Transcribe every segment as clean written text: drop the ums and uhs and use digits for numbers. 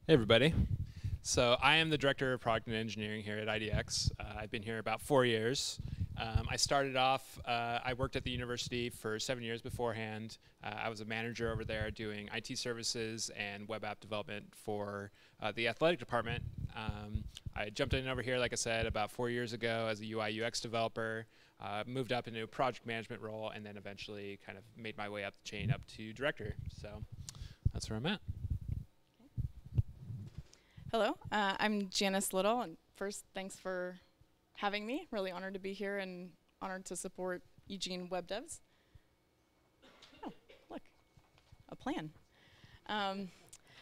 Hey everybody. So I am the Director of Product and Engineering here at IDX. I've been here about 4 years. I started off, I worked at the university for 7 years beforehand. I was a manager over there doing IT services and web app development for the athletic department. I jumped in over here, like I said, about 4 years ago as a UI UX developer, moved up into a project management role, and then eventually kind of made my way up the chain up to director. So that's where I'm at. Hello, I'm Janice Little, and first, thanks for having me. Really honored to be here and honored to support Eugene Web Devs. Oh, look, a plan.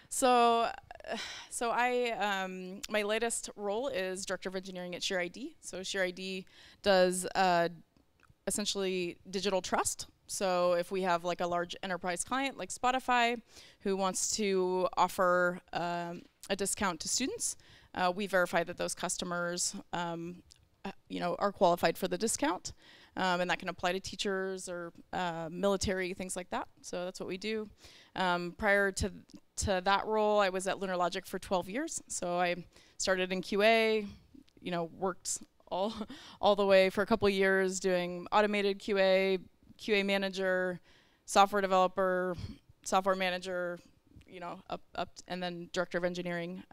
So my latest role is Director of Engineering at ShareID. So ShareID does essentially digital trust. So if we have like a large enterprise client like Spotify who wants to offer a discount to students, we verify that those customers are qualified for the discount, and that can apply to teachers or military, things like that. So that's what we do. Prior to that role, I was at Lunar Logic for 12 years. So I started in QA, worked all the way for a couple of years doing automated QA, QA manager, software developer, software manager, up and then director of engineering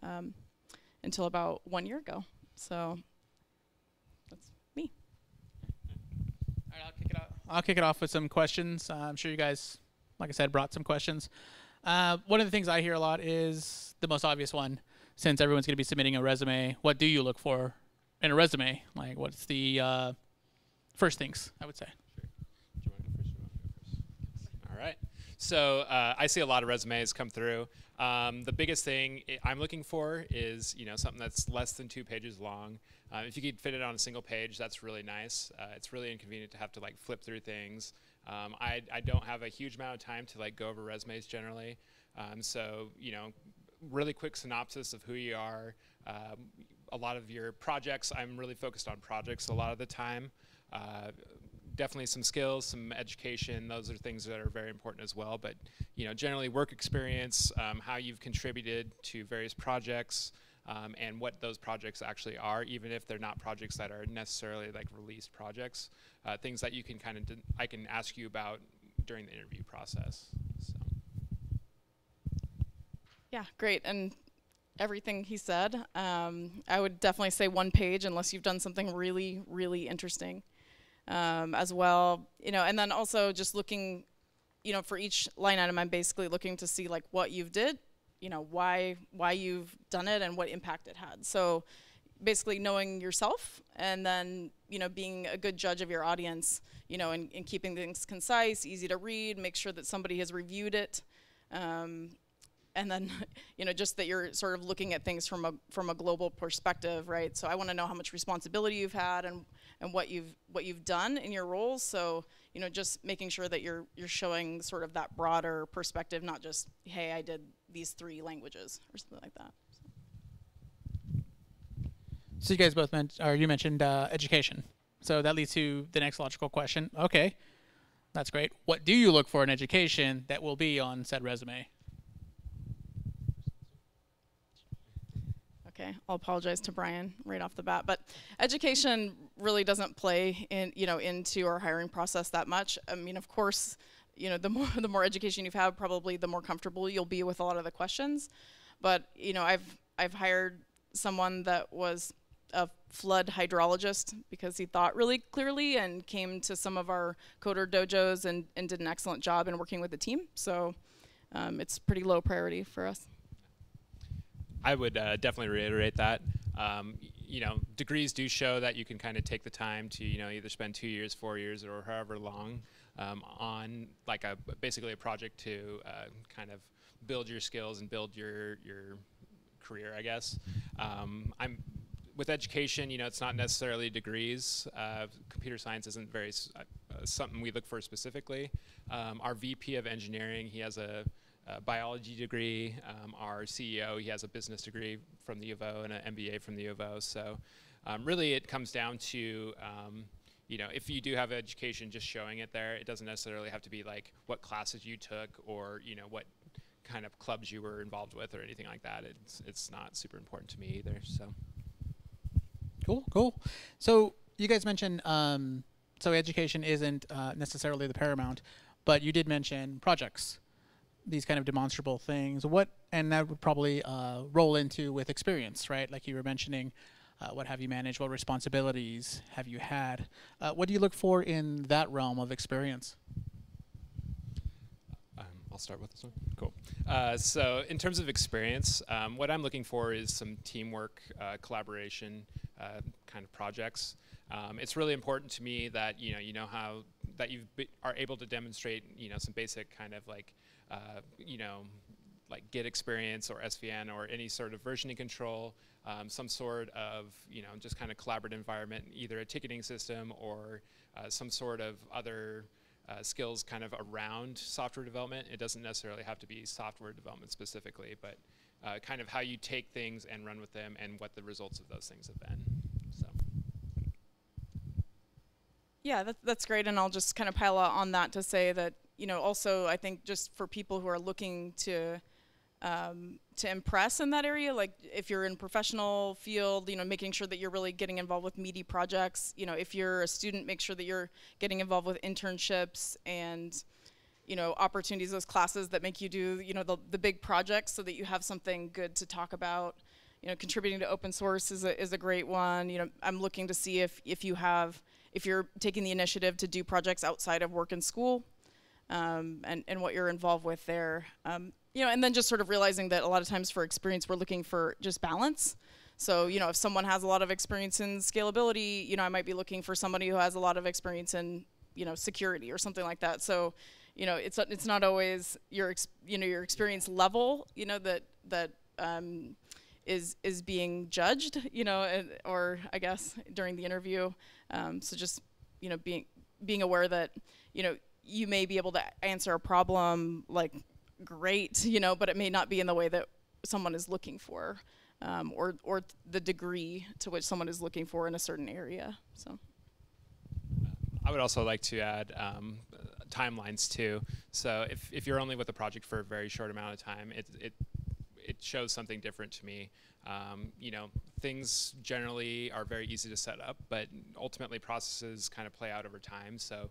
until about 1 year ago. So that's me. All right, I'll kick it off with some questions. I'm sure you guys, like I said, brought some questions. One of the things I hear a lot is the most obvious one, since everyone's going to be submitting a resume. What do you look for in a resume? Like, what's the first things, I would say? Sure. Do you want to go first or you want to go first? All right. So I see a lot of resumes come through. The biggest thing I'm looking for is something that's less than 2 pages long. If you could fit it on a single page, that's really nice. It's really inconvenient to have to flip through things. I don't have a huge amount of time to go over resumes generally. So really quick synopsis of who you are. A lot of your projects, I'm really focused on projects a lot of the time. Definitely some skills, some education. Those are things that are very important as well. But generally work experience, how you've contributed to various projects, and what those projects actually are, even if they're not projects that are necessarily released projects. Things that you can I can ask you about during the interview process. So. Yeah, great. And everything he said, I would definitely say 1 page unless you've done something really, really interesting. As well, and then also just looking, for each line item, I'm basically looking to see what you've did, why you've done it and what impact it had. So basically knowing yourself and then, being a good judge of your audience, and keeping things concise, easy to read, make sure that somebody has reviewed it. And then, just that you're sort of looking at things from a global perspective, right? So I want to know how much responsibility you've had and what you've done in your roles. So just making sure that you're showing sort of that broader perspective, not just, hey, I did these 3 languages or something like that. So you guys both you mentioned education. So that leads to the next logical question. Okay, that's great. What do you look for in education that will be on said resume? Okay, I'll apologize to Brian right off the bat, but education really doesn't play into our hiring process that much. I mean, of course, the more education you've had, probably the more comfortable you'll be with a lot of the questions. But I've hired someone that was a flood hydrologist because he thought really clearly and came to some of our coder dojos and did an excellent job in working with the team. So it's pretty low priority for us. I would definitely reiterate that. Degrees do show that you can kind of take the time to either spend 2 years, 4 years, or however long on basically a project to kind of build your skills and build your career, I guess. With education, it's not necessarily degrees. Computer science isn't very something we look for specifically. Our VP of engineering, he has a biology degree. Our CEO, he has a business degree from the U of O and an MBA from the U of O. So really it comes down to, if you do have education, just showing it there. It doesn't necessarily have to be what classes you took or, what kind of clubs you were involved with or anything like that. It's not super important to me either. So Cool. So you guys mentioned so education isn't necessarily the paramount, but you did mention projects, these kind of demonstrable things. And that would probably roll into with experience, right? Like you were mentioning, what have you managed? What responsibilities have you had? What do you look for in that realm of experience? I'll start with this one. Cool. So in terms of experience, what I'm looking for is some teamwork, collaboration, kind of projects. It's really important to me that you know how that are able to demonstrate some basic kind of like like Git experience or SVN or any sort of versioning control, some sort of just kind of collaborative environment, either a ticketing system or some sort of other skills kind of around software development. It doesn't necessarily have to be software development specifically, but kind of how you take things and run with them and what the results of those things have been. So. Yeah, that's great, and I'll just kind of pile on that to say that also I think just for people who are looking to impress in that area, like if you're in professional field, making sure that you're really getting involved with meaty projects. If you're a student, make sure that you're getting involved with internships and opportunities, those classes that make you do the big projects, so that you have something good to talk about. Contributing to open source is a great one. I'm looking to see if you're taking the initiative to do projects outside of work and school, and what you're involved with there. And then just sort of realizing that a lot of times for experience, we're looking for just balance. So, if someone has a lot of experience in scalability, I might be looking for somebody who has a lot of experience in, security or something like that. So, it's not always your experience level, that is being judged, or I guess during the interview. So just, being aware that, you may be able to answer a problem like great, but it may not be in the way that someone is looking for, or the degree to which someone is looking for in a certain area. So I would also like to add timelines too. So if you're only with a project for a very short amount of time, it shows something different to me. Things generally are very easy to set up, but ultimately processes kind of play out over time. So,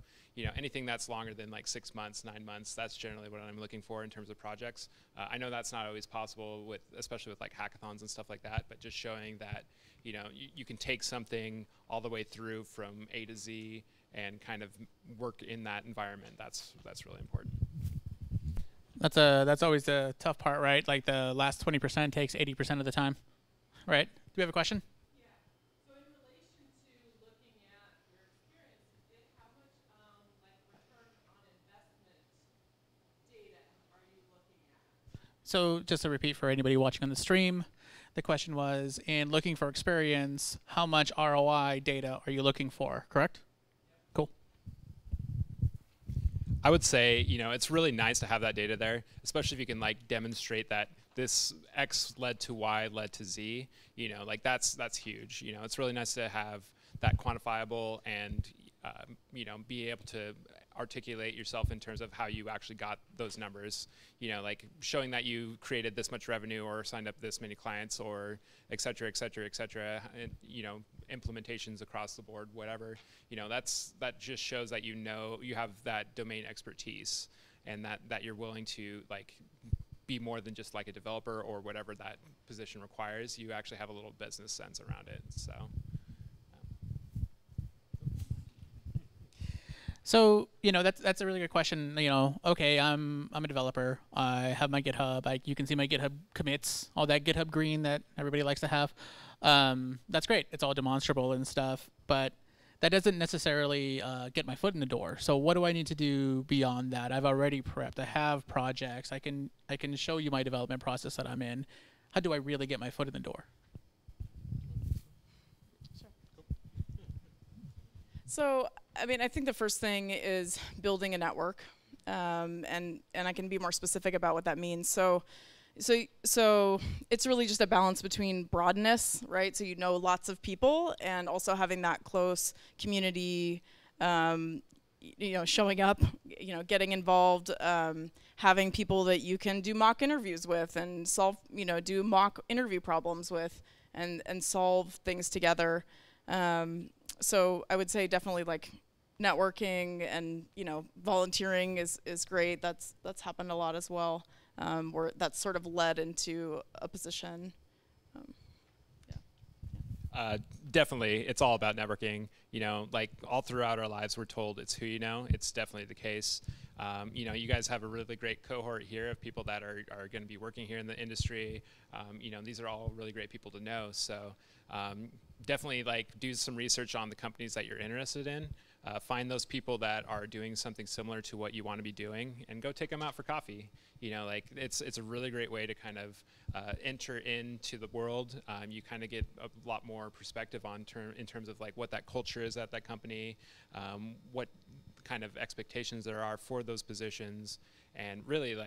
anything that's longer than like 6 months, 9 months, that's generally what I'm looking for in terms of projects. I know that's not always possible especially with like hackathons and stuff like that, but just showing that, you can take something all the way through from A to Z and kind of work in that environment. That's really important. That's always the tough part, right? Like the last 20% takes 80% of the time, right? Do we have a question? Yeah. So in relation to looking at your experience, how much like return on investment data are you looking at? So just to repeat for anybody watching on the stream, the question was, in looking for experience, how much ROI data are you looking for, correct? Cool. I would say, it's really nice to have that data there, especially if you can like demonstrate that this X led to Y led to Z, like that's huge. It's really nice to have that quantifiable and, be able to articulate yourself in terms of how you actually got those numbers, like showing that you created this much revenue or signed up this many clients or et cetera, et cetera, et cetera, and, implementations across the board, whatever, that just shows that you have that domain expertise and that you're willing to like be more than just like a developer or whatever that position requires. You actually have a little business sense around it. So, that's a really good question. Okay, I'm a developer. I have my GitHub. You can see my GitHub commits, all that GitHub green that everybody likes to have. That's great. It's all demonstrable and stuff, but that doesn't necessarily get my foot in the door. So what do I need to do beyond that? I've already prepped. I have projects. I can show you my development process that I'm in. How do I really get my foot in the door? So, I think the first thing is building a network, and I can be more specific about what that means. So it's really just a balance between broadness, right? So lots of people, and also having that close community, showing up, getting involved, having people that you can do mock interviews with and solve, do mock interview problems with, and solve things together. So I would say definitely like networking and volunteering is great. That's happened a lot as well, where that's sort of led into a position. Definitely, it's all about networking. Like all throughout our lives, we're told it's who you know. It's definitely the case. You guys have a really great cohort here of people that are going to be working here in the industry. These are all really great people to know. So definitely like do some research on the companies that you're interested in. Find those people that are doing something similar to what you want to be doing, and go take them out for coffee. Like it's a really great way to kind of enter into the world. You kind of get a lot more perspective in terms of like what that culture is at that company, what kind of expectations there are for those positions, and really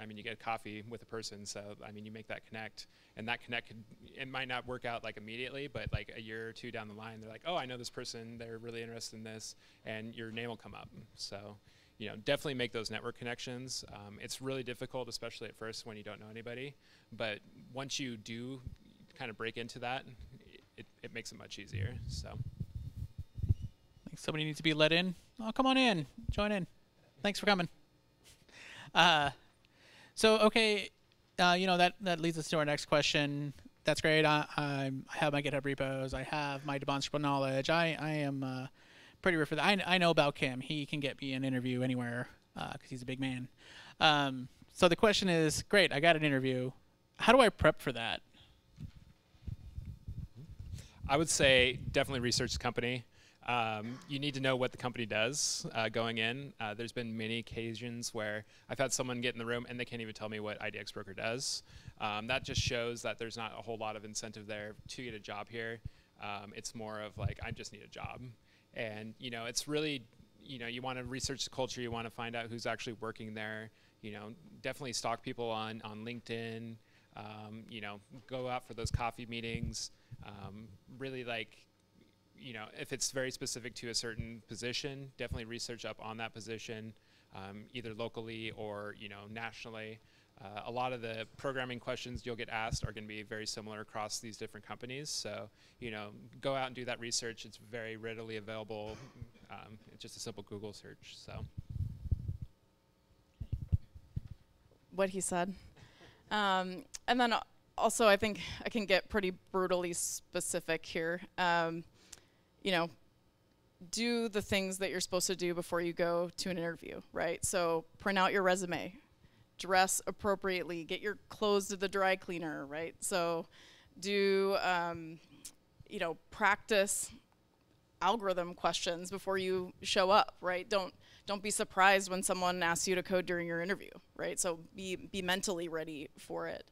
you get coffee with a person, so you make that connect, and that connect it might not work out like immediately, but like a year or two down the line, they're like, oh, I know this person, they're really interested in this, and your name will come up. So definitely make those network connections. It's really difficult, especially at first when you don't know anybody, but once you do kind of break into that, it makes it much easier. So Think somebody needs to be let in. Oh, come on in, join in. Thanks for coming. So okay, that leads us to our next question. That's great. I have my GitHub repos. I have my demonstrable knowledge. I am pretty rare for that. I know about Kim. He can get me an interview anywhere because he's a big man. So the question is, great, I got an interview. How do I prep for that? I would say definitely research the company. You need to know what the company does going in. There's been many occasions where I've had someone get in the room and they can't even tell me what IDX Broker does. That just shows that there's not a whole lot of incentive there to get a job here. It's more of like, I just need a job. And it's really, you want to research the culture. You want to find out who's actually working there. Definitely stalk people on LinkedIn. Go out for those coffee meetings. Really if it's very specific to a certain position, definitely research up on that position, either locally or nationally. A lot of the programming questions you'll get asked are going to be very similar across these different companies. So go out and do that research. It's very readily available. It's just a simple Google search. So What he said. And then also, I think I can get pretty brutally specific here. Do the things that you're supposed to do before you go to an interview, right? So print out your resume, dress appropriately, get your clothes to the dry cleaner, right? So do, practice algorithm questions before you show up, right? Don't be surprised when someone asks you to code during your interview, right? So be mentally ready for it.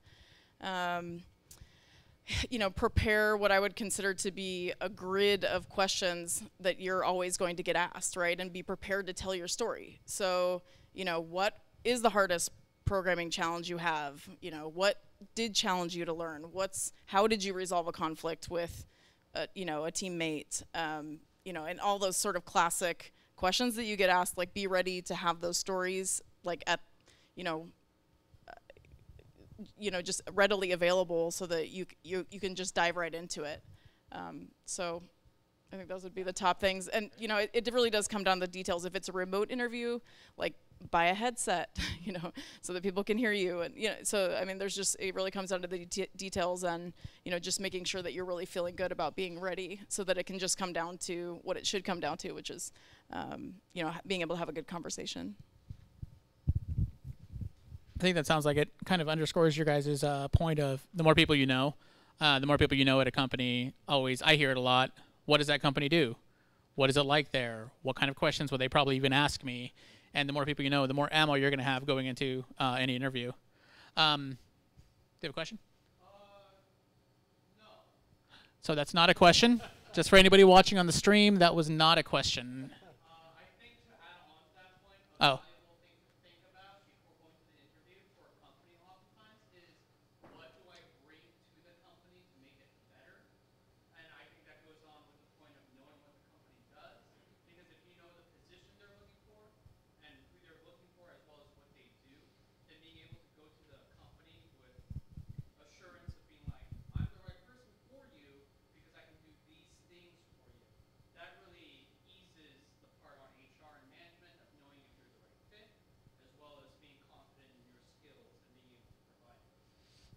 Prepare what I would consider to be a grid of questions that you're always going to get asked, right? And be prepared to tell your story. So, what is the hardest programming challenge you have? What did challenge you to learn? How did you resolve a conflict with, a teammate? And all those sort of classic questions that you get asked, like be ready to have those stories, like at, just readily available so that you can just dive right into it. So I think those would be the top things. And, it really does come down to the details. If it's a remote interview, like buy a headset, so that people can hear you. And, so, it really comes down to the details and, just making sure that you're really feeling good about being ready so that it can just come down to what it should come down to, which is, being able to have a good conversation. I think that sounds like it kind of underscores your guys' point of the more people you know at a company. Always, I hear it a lot. What does that company do? What is it like there? What kind of questions would they probably even ask me? And the more people you know, the more ammo you're going to have going into any interview. Do you have a question? No. So that's not a question? Just for anybody watching on the stream, that was not a question. I think to add on to that point, Oh.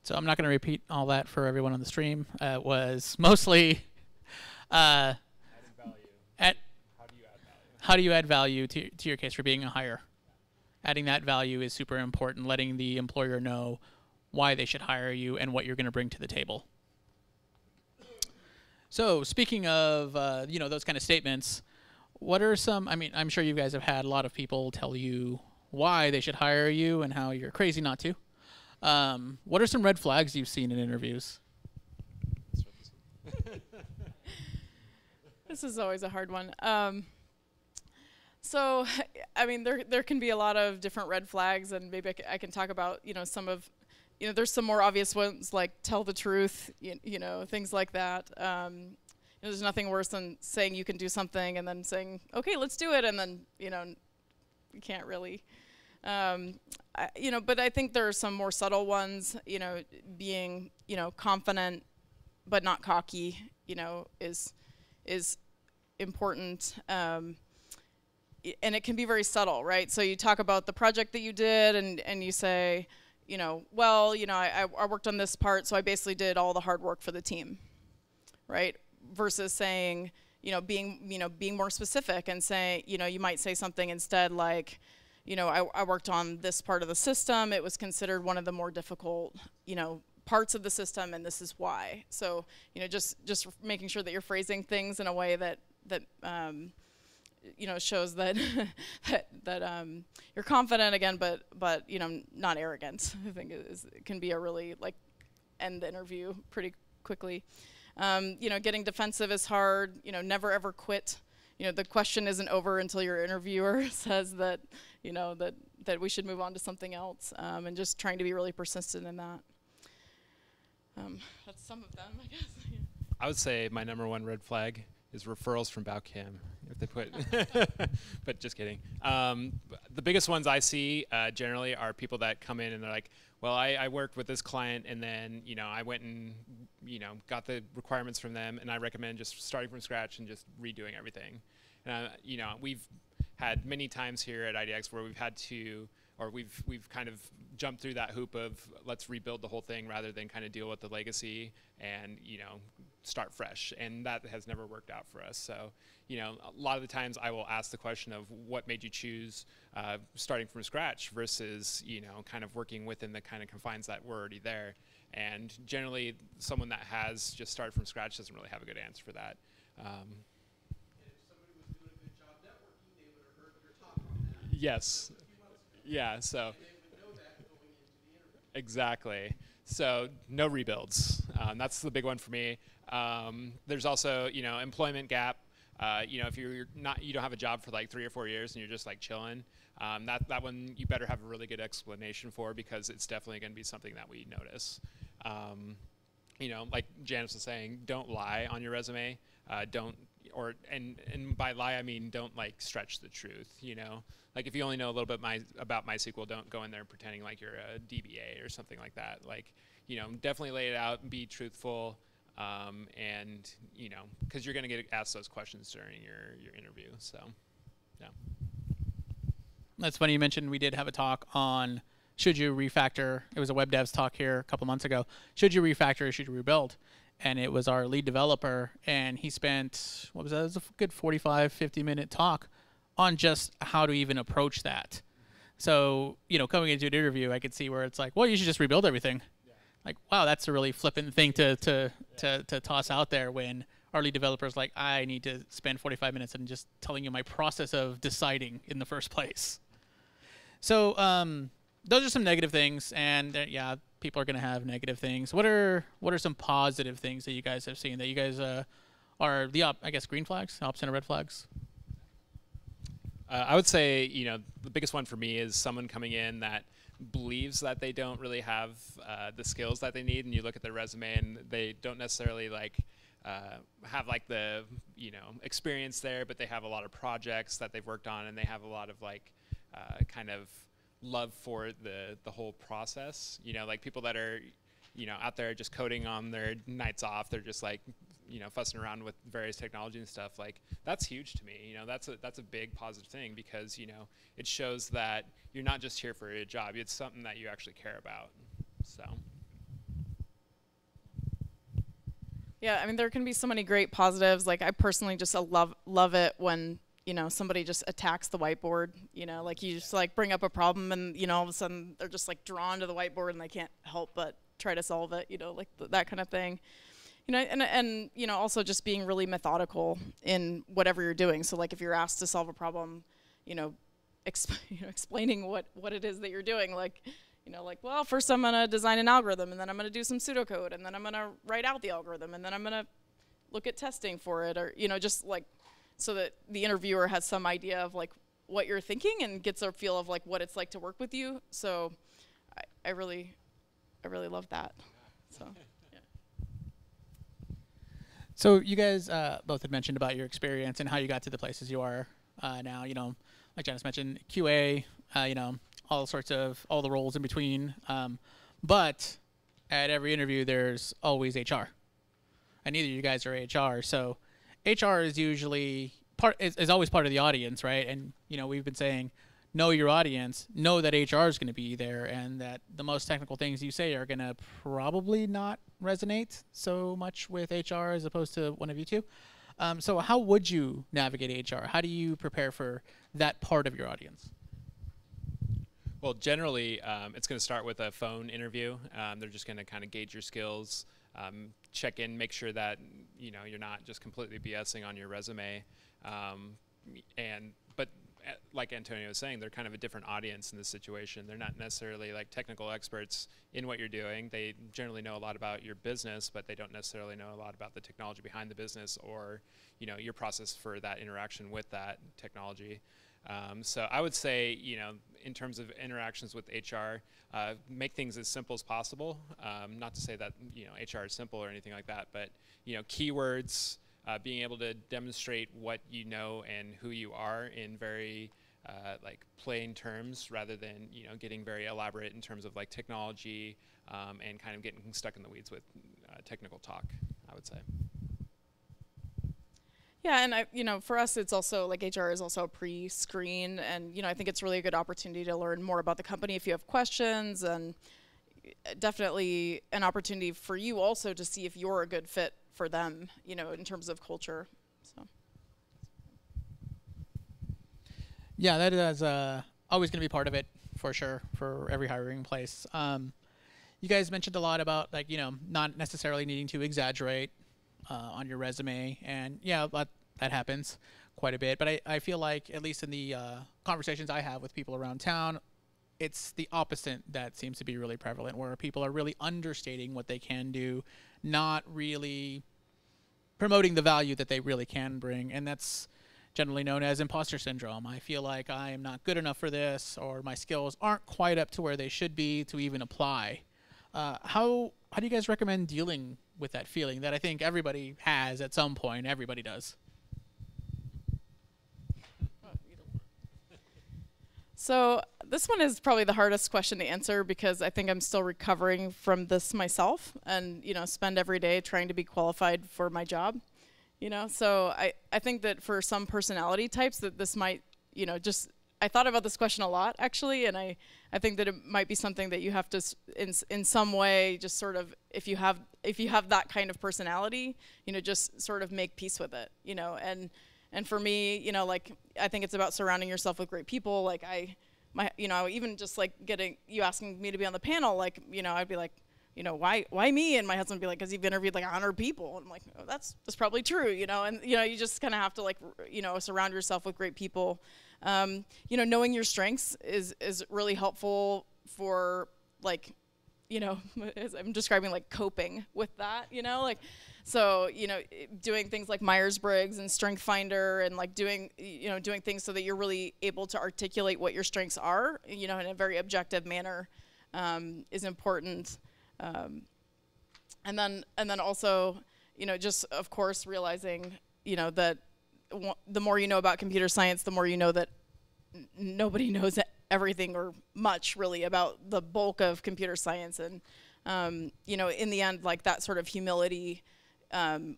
So I'm not going to repeat all that for everyone on the stream. It was mostly Adding value. at How do you add value? how do you add value to your case for being a hire. Adding that value is super important, letting the employer know why they should hire you and what you're going to bring to the table. So speaking of those kind of statements, what are some, I mean, I'm sure you guys have had a lot of people tell you why they should hire you and how you're crazy not to. What are some red flags you've seen in interviews? This is always a hard one. So, I mean, there can be a lot of different red flags, and maybe I can talk about, some of, there's some more obvious ones like tell the truth, things like that. There's nothing worse than saying you can do something and then saying, okay, let's do it, and then, you can't really. But I think there are some more subtle ones, being, confident but not cocky, is important. And it can be very subtle, right? So you talk about the project that you did and you say, well, I worked on this part, so I basically did all the hard work for the team, right? Versus saying, being more specific and say, you might say something instead like, I worked on this part of the system. It was considered one of the more difficult, parts of the system, and this is why. So, just making sure that you're phrasing things in a way that shows that that you're confident again, but not arrogant. I think it can be a really end the interview pretty quickly. Getting defensive is hard. Never ever quit. The question isn't over until your interviewer says that that we should move on to something else, and just trying to be really persistent in that. That's some of them, I guess. I would say my number one red flag is referrals from Bowcam. If they put, but just kidding. The biggest ones I see generally are people that come in and they're like, well, I worked with this client and then, I went and, got the requirements from them, and I recommend just starting from scratch and just redoing everything. We've had many times here at IDX where we've had to, or we've kind of jumped through that hoop of let's rebuild the whole thing rather than kind of deal with the legacy and, start fresh. And that has never worked out for us. So, a lot of the times I will ask the question of what made you choose starting from scratch versus, kind of working within the kind of confines that were already there. And generally, someone that has just started from scratch doesn't really have a good answer for that. And if somebody was doing a good job networking, they would have heard your talk on that. Yes. Yeah, so. And they would know that going into the interview. Exactly. So no rebuilds. That's the big one for me. There's also, employment gap. If you don't have a job for like 3 or 4 years and you're just like chilling, that one you better have a really good explanation for, because it's definitely going to be something that we notice. Like Janice was saying, don't lie on your resume. And by lie I mean don't like stretch the truth. Like if you only know a little bit about MySQL, don't go in there pretending like you're a DBA or something like that. Like, definitely lay it out and be truthful. And because you're going to get asked those questions during your interview. So, yeah. That's funny you mentioned we did have a talk on should you refactor. It was a web devs talk here a couple months ago. Should you refactor or should you rebuild? And it was our lead developer, and he spent, what was that? It was a good 45, 50-minute talk on just how to even approach that. So, coming into an interview, I could see where it's like, well, you should just rebuild everything. Yeah. Like, wow, that's a really flippant thing to toss out there when our lead developer is like, I need to spend 45 minutes and just telling you my process of deciding in the first place. So, those are some negative things, and yeah, people are going to have negative things. What are some positive things that you guys have seen that you guys are the green flags, opposite of red flags? I would say the biggest one for me is someone coming in that believes that they don't really have the skills that they need, and you look at their resume and they don't necessarily have the experience there, but they have a lot of projects that they've worked on, and they have a lot of kind of love for the whole process. Like people that are out there just coding on their nights off, they're just fussing around with various technology and stuff. Like that's huge to me. That's a big positive thing, because it shows that you're not just here for a job, it's something that you actually care about. So Yeah, I mean, there can be so many great positives. Like, I personally just love it when, somebody just attacks the whiteboard. Like, you just like bring up a problem, and all of a sudden they're just like drawn to the whiteboard and they can't help but try to solve it. Like that kind of thing. And also just being really methodical in whatever you're doing. So like if you're asked to solve a problem, explaining what it is that you're doing, like. Well, first I'm going to design an algorithm, and then I'm going to do some pseudocode, and then I'm going to write out the algorithm, and then I'm going to look at testing for it, or, just like so that the interviewer has some idea of like what you're thinking and gets a feel of like what it's like to work with you. So I really love that. So, yeah. So you guys both had mentioned about your experience and how you got to the places you are now, like Janice mentioned, QA, all the roles in between. But at every interview, there's always HR. And neither of you guys are HR. So HR is usually is always part of the audience, right? And, we've been saying, know your audience, know that HR is going to be there, and that the most technical things you say are going to probably not resonate so much with HR as opposed to one of you two. So how would you navigate HR? How do you prepare for that part of your audience? Well, generally, it's going to start with a phone interview. They're just going to kind of gauge your skills, check in, make sure that you're not just completely BSing on your resume. But like Antonio was saying, they're kind of a different audience in this situation. They're not necessarily like technical experts in what you're doing. They generally know a lot about your business, but they don't necessarily know a lot about the technology behind the business, or your process for that interaction with that technology. So I would say, in terms of interactions with HR, make things as simple as possible. Not to say that, HR is simple or anything like that, but, keywords, being able to demonstrate what you know and who you are in very, plain terms, rather than, getting very elaborate in terms of like technology, and kind of getting stuck in the weeds with technical talk, I would say. Yeah, and for us, it's also like HR is also a pre-screen, and I think it's really a good opportunity to learn more about the company if you have questions, and definitely an opportunity for you also to see if you're a good fit for them, in terms of culture. So. Yeah, that is always going to be part of it for sure for every hiring place. You guys mentioned a lot about not necessarily needing to exaggerate on your resume, and yeah, that happens quite a bit. But I feel like, at least in the conversations I have with people around town, it's the opposite that seems to be really prevalent, where people are really understating what they can do, not really promoting the value that they really can bring, and that's generally known as imposter syndrome. I feel like I am not good enough for this, or my skills aren't quite up to where they should be to even apply. How do you guys recommend dealing with that feeling that I think everybody has at some point? Everybody does. So this one is probably the hardest question to answer, because I think I'm still recovering from this myself, and spend every day trying to be qualified for my job. So I think that for some personality types that this might, I thought about this question a lot, actually, and I think that it might be something that you have to, in some way, just sort of, if you have that kind of personality, just sort of make peace with it, and for me, like, I think it's about surrounding yourself with great people. Like even just like you asking me to be on the panel, like, I'd be like, why me? And my husband would be like, because you've interviewed like 100 people. And I'm like, oh, that's probably true, and you just kind of have to, like, surround yourself with great people. Knowing your strengths is really helpful for, like, as I'm describing, like, coping with that, like, so, doing things like Myers-Briggs and StrengthsFinder, and like doing things so that you're really able to articulate what your strengths are, in a very objective manner, is important. And then also, just, of course, realizing, that the more you know about computer science, the more you know that nobody knows everything or much really about the bulk of computer science. And, in the end, like, that sort of humility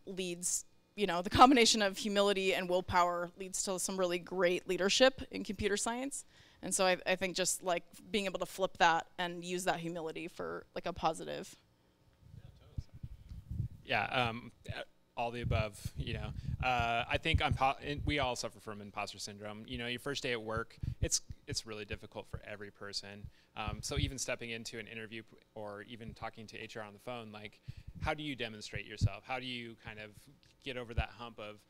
leads, the combination of humility and willpower leads to some really great leadership in computer science. And so I think just, like, being able to flip that and use that humility for, like, a positive. Yeah, all the above. I think we all suffer from imposter syndrome. Your first day at work, it's really difficult for every person. So even stepping into an interview or even talking to HR on the phone, like, how do you demonstrate yourself? How do you kind of get over that hump of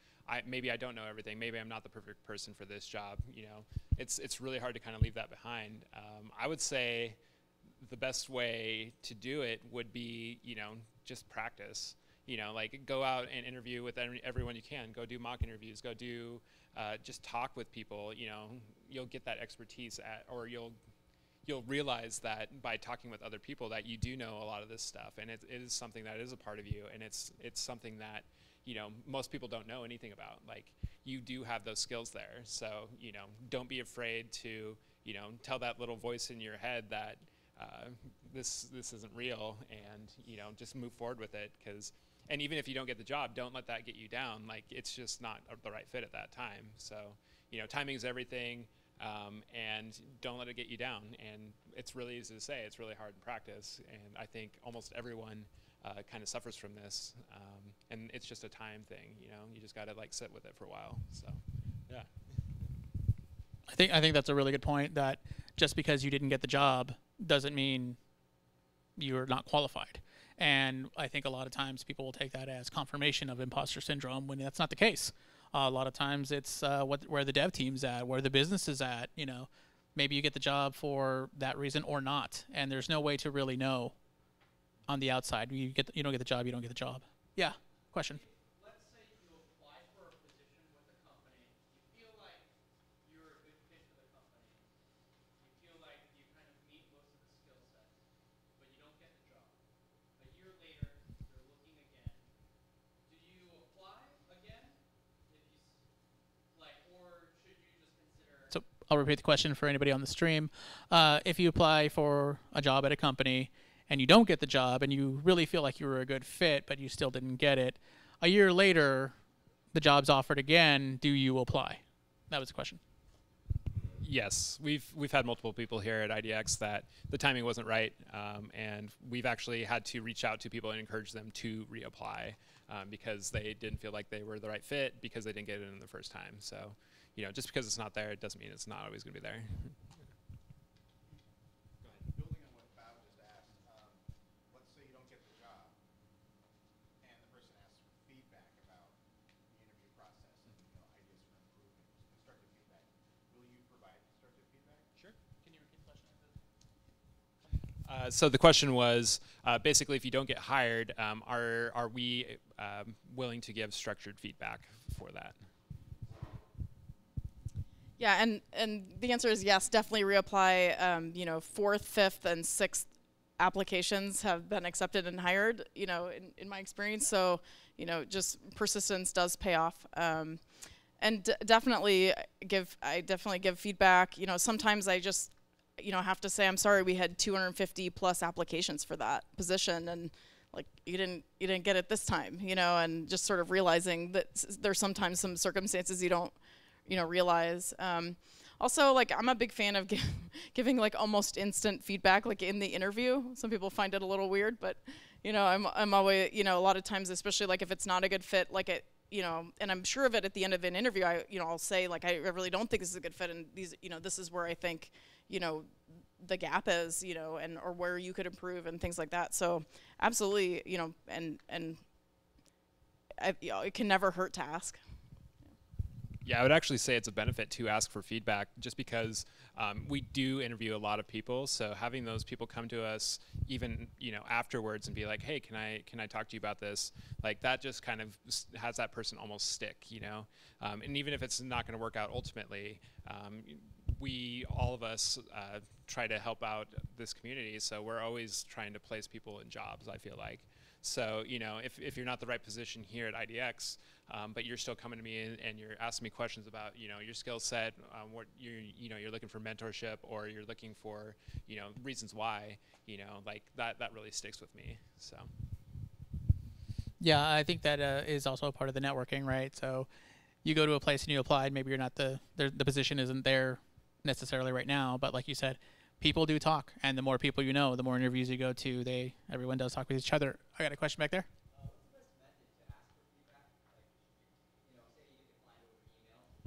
maybe I don't know everything. Maybe I'm not the perfect person for this job. It's really hard to kind of leave that behind. I would say the best way to do it would be, just practice. Like go out and interview with everyone you can. Go do mock interviews. Go do, just talk with people. You'll get that expertise or you'll realize that by talking with other people that you do know a lot of this stuff, and it is something that is a part of you, and it's something that most people don't know anything about. Like, you do have those skills there, so don't be afraid to tell that little voice in your head that this isn't real, and just move forward with it. And even if you don't get the job, don't let that get you down. Like, it's just not the right fit at that time. So timing is everything. And don't let it get you down. And it's really easy to say. It's really hard in practice. And I think almost everyone kind of suffers from this. And it's just a time thing. You just got to like sit with it for a while. So, yeah. I think that's a really good point, that just because you didn't get the job doesn't mean you're not qualified. And I think a lot of times people will take that as confirmation of imposter syndrome when that's not the case. A lot of times it's where the dev team's at, where the business is at. Maybe you get the job for that reason or not, and there's no way to really know on the outside. You don't get the job, you don't get the job. Yeah, question. Let's say you apply for a position with a company. You feel like you're a good fit for the company. You feel like you kind of meet most of the skill sets, but you don't get the job. A year later, they're looking again. Do you apply again? Or should you just consider? So I'll repeat the question for anybody on the stream. If you apply for a job at a company and you don't get the job and you really feel like you were a good fit, but you still didn't get it, a year later, the job's offered again, do you apply? That was the question. Yes, we've had multiple people here at IDX that the timing wasn't right, and we've actually had to reach out to people and encourage them to reapply because they didn't feel like they were the right fit because they didn't get it in the first time. So, just because it's not there, it doesn't mean it's not always going to be there. Building on what Bob just asked, let's say you don't get the job, and the person asks for feedback about the interview process and ideas for improvement, constructive feedback. Will you provide constructive feedback? Sure. Can you repeat the question? So the question was, basically, if you don't get hired, are we willing to give structured feedback for that? Yeah, and the answer is yes, definitely reapply. Fourth, fifth, and sixth applications have been accepted and hired, in my experience. So, just persistence does pay off. And definitely give feedback. Sometimes I just, have to say, I'm sorry, we had 250 plus applications for that position, and like you didn't get it this time, and just sort of realizing that there's sometimes some circumstances you don't realize. Also, like, I'm a big fan of giving like almost instant feedback, like in the interview. Some people find it a little weird, but I'm always, a lot of times, especially like if it's not a good fit, like it, and I'm sure of it at the end of an interview, I'll say like, I really don't think this is a good fit, and these, this is where I think, the gap is, and or where you could improve and things like that. So absolutely, and it can never hurt to ask. Yeah, I would actually say it's a benefit to ask for feedback, just because we do interview a lot of people. So having those people come to us, even afterwards, and be like, "Hey, can I talk to you about this?" Like, that just kind of has that person almost stick, And even if it's not going to work out ultimately, all of us try to help out this community. So we're always trying to place people in jobs, I feel like. So, if you're not the right position here at IDX, but you're still coming to me and you're asking me questions about, your skill set, what you're looking for mentorship, or you're looking for, reasons why, like that really sticks with me. So. Yeah, I think that is also a part of the networking, right? So you go to a place and you applied, maybe you're not the position isn't there necessarily right now, but like you said, people do talk, and the more people the more interviews you go to, everyone does talk with each other. I got a question back there. What's the best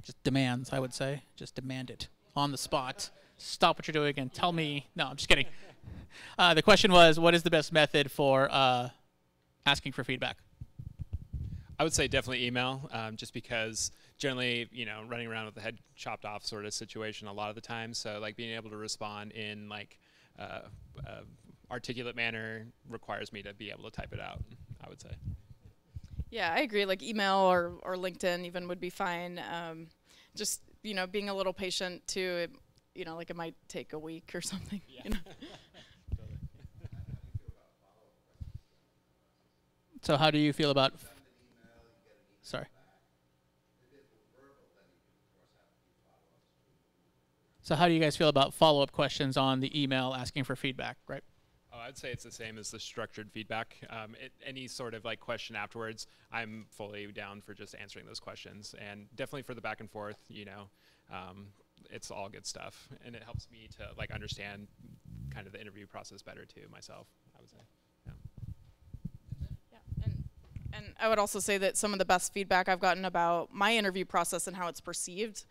just demands, I would say. Just demand it on the spot. Stop what you're doing and tell me. No, I'm just kidding. The question was, what is the best method for asking for feedback? I would say definitely email, just because generally, you know, running around with the head chopped off sort of situation a lot of the time. So like being able to respond in like articulate manner requires me to be able to type it out, I would say. Yeah, I agree. Like email or LinkedIn even would be fine. Just, you know, being a little patient too. You know, like it might take a week or something. Yeah. You know? So how do you feel about? Sorry. So how do you guys feel about follow-up questions on the email asking for feedback, right? Oh, I'd say it's the same as the structured feedback. Any sort of like question afterwards, I'm fully down for just answering those questions, and definitely for the back and forth. You know, it's all good stuff, and it helps me to like understand kind of the interview process better too myself, I would say. Yeah, and I would also say that some of the best feedback I've gotten about my interview process and how it's perceived,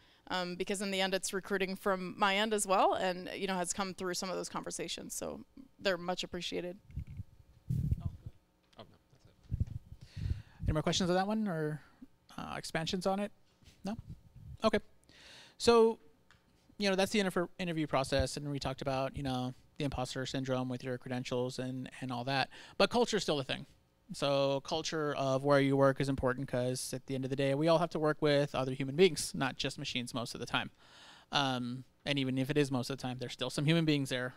because in the end it's recruiting from my end as well, and you know has come through some of those conversations, so they're much appreciated. Oh no, that's it. Any more questions on that one or expansions on it? No? Okay. So, you know, that's the interview process, and we talked about, you know, the imposter syndrome with your credentials and all that. But culture is still a thing. So culture of where you work is important because at the end of the day, we all have to work with other human beings, not just machines most of the time. And even if it is most of the time, there's still some human beings there,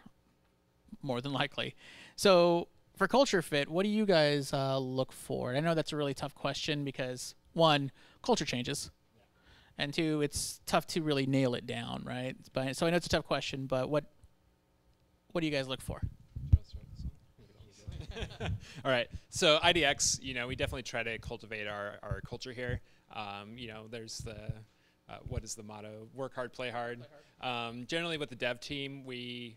more than likely. So for culture fit, what do you guys look for? And I know that's a really tough question because, one, culture changes. And two, it's tough to really nail it down, right? But, so I know it's a tough question, but what do you guys look for? All right. So IDX, you know, we definitely try to cultivate our culture here. You know, there's the, what is the motto? Work hard, play hard. Generally with the dev team, we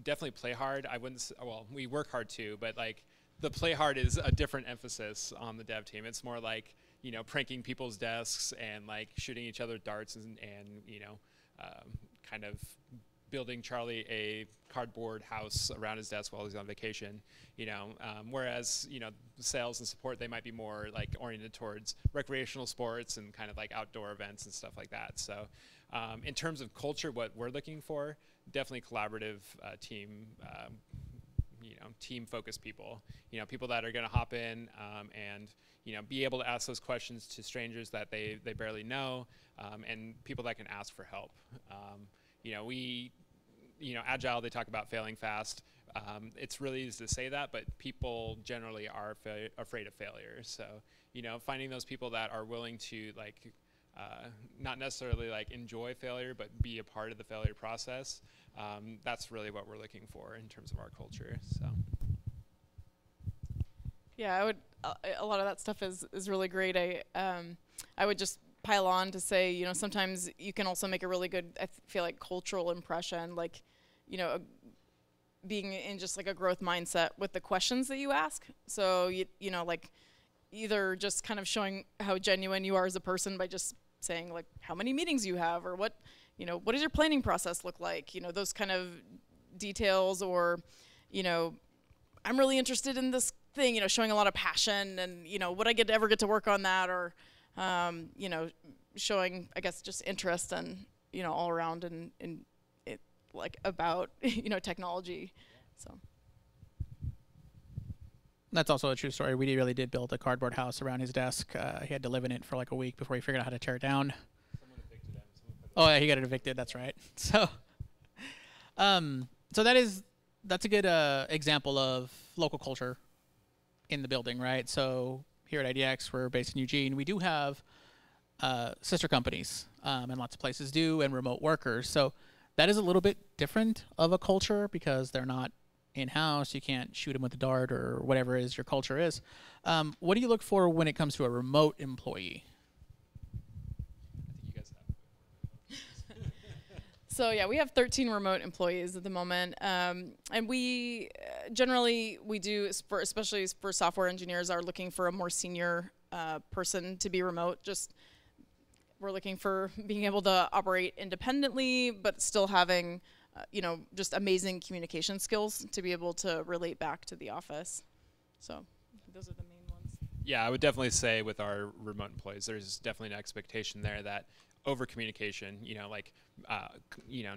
definitely play hard. I wouldn't, well, we work hard too, but like the play hard is a different emphasis on the dev team. It's more like, you know, pranking people's desks and like shooting each other darts and you know, kind of building Charlie a cardboard house around his desk while he's on vacation, you know, whereas, you know, sales and support, they might be more like oriented towards recreational sports and kind of like outdoor events and stuff like that. So in terms of culture, what we're looking for, definitely collaborative team, you know, team focused people, you know, people that are going to hop in and, you know, be able to ask those questions to strangers that they barely know, and people that can ask for help. You know, you know, Agile, they talk about failing fast. It's really easy to say that, but people generally are afraid of failure. So, you know, finding those people that are willing to like, not necessarily like enjoy failure, but be a part of the failure process. That's really what we're looking for in terms of our culture. So. Yeah, I would. A lot of that stuff is really great. I would just pile on to say, you know, sometimes you can also make a really good, I feel like, cultural impression, like, you know, being in just like a growth mindset with the questions that you ask. So you know, like either just kind of showing how genuine you are as a person by just saying like how many meetings you have, or what, you know, what does your planning process look like, you know, those kind of details, or, you know, I'm really interested in this thing, you know, showing a lot of passion, and, you know, would I ever get to work on that, or, you know, showing, I guess, just interest and, you know, all around and it like about, you know, technology. So. That's also a true story. We really did build a cardboard house around his desk. He had to live in it for like a week before he figured out how to tear it down. Someone evicted him. Oh yeah, he got it evicted. That's right. So, so that's a good example of local culture in the building, right? So here at IDX, we're based in Eugene. We do have sister companies, and lots of places do, and remote workers. So that is a little bit different of a culture because they're not in-house. You can't shoot them with a dart or whatever it is your culture is. What do you look for when it comes to a remote employee? I think you guys have. So yeah, we have 13 remote employees at the moment, and we generally we do, especially for software engineers, are looking for a more senior person to be remote. Just we're looking for being able to operate independently, but still having, just amazing communication skills to be able to relate back to the office. So those are the main ones. Yeah, I would definitely say with our remote employees, there's definitely an expectation there that over communication,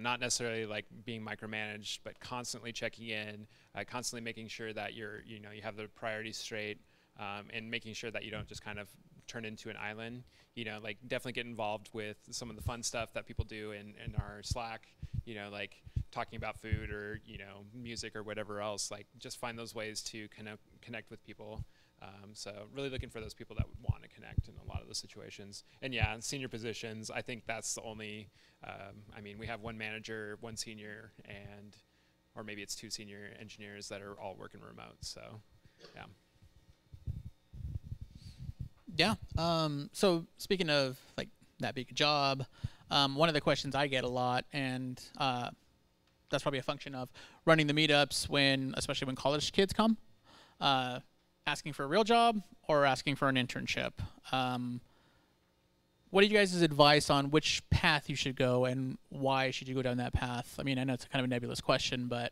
not necessarily like being micromanaged, but constantly checking in, constantly making sure that you have the priorities straight, and making sure that you don't just kind of turn into an island. Like definitely get involved with some of the fun stuff that people do in our Slack, like talking about food or, music or whatever else. Like just find those ways to kind of connect with people. So really looking for those people that would want to connect in a lot of those situations. And yeah, in senior positions, I think that's the only, we have one manager, one senior, or maybe it's two senior engineers that are all working remote. So yeah. Yeah. So speaking of like that being a job, one of the questions I get a lot, and that's probably a function of running the meetups especially when college kids come, asking for a real job or asking for an internship. What are you guys' advice on which path you should go and why should you go down that path? I mean, I know it's kind of a nebulous question, but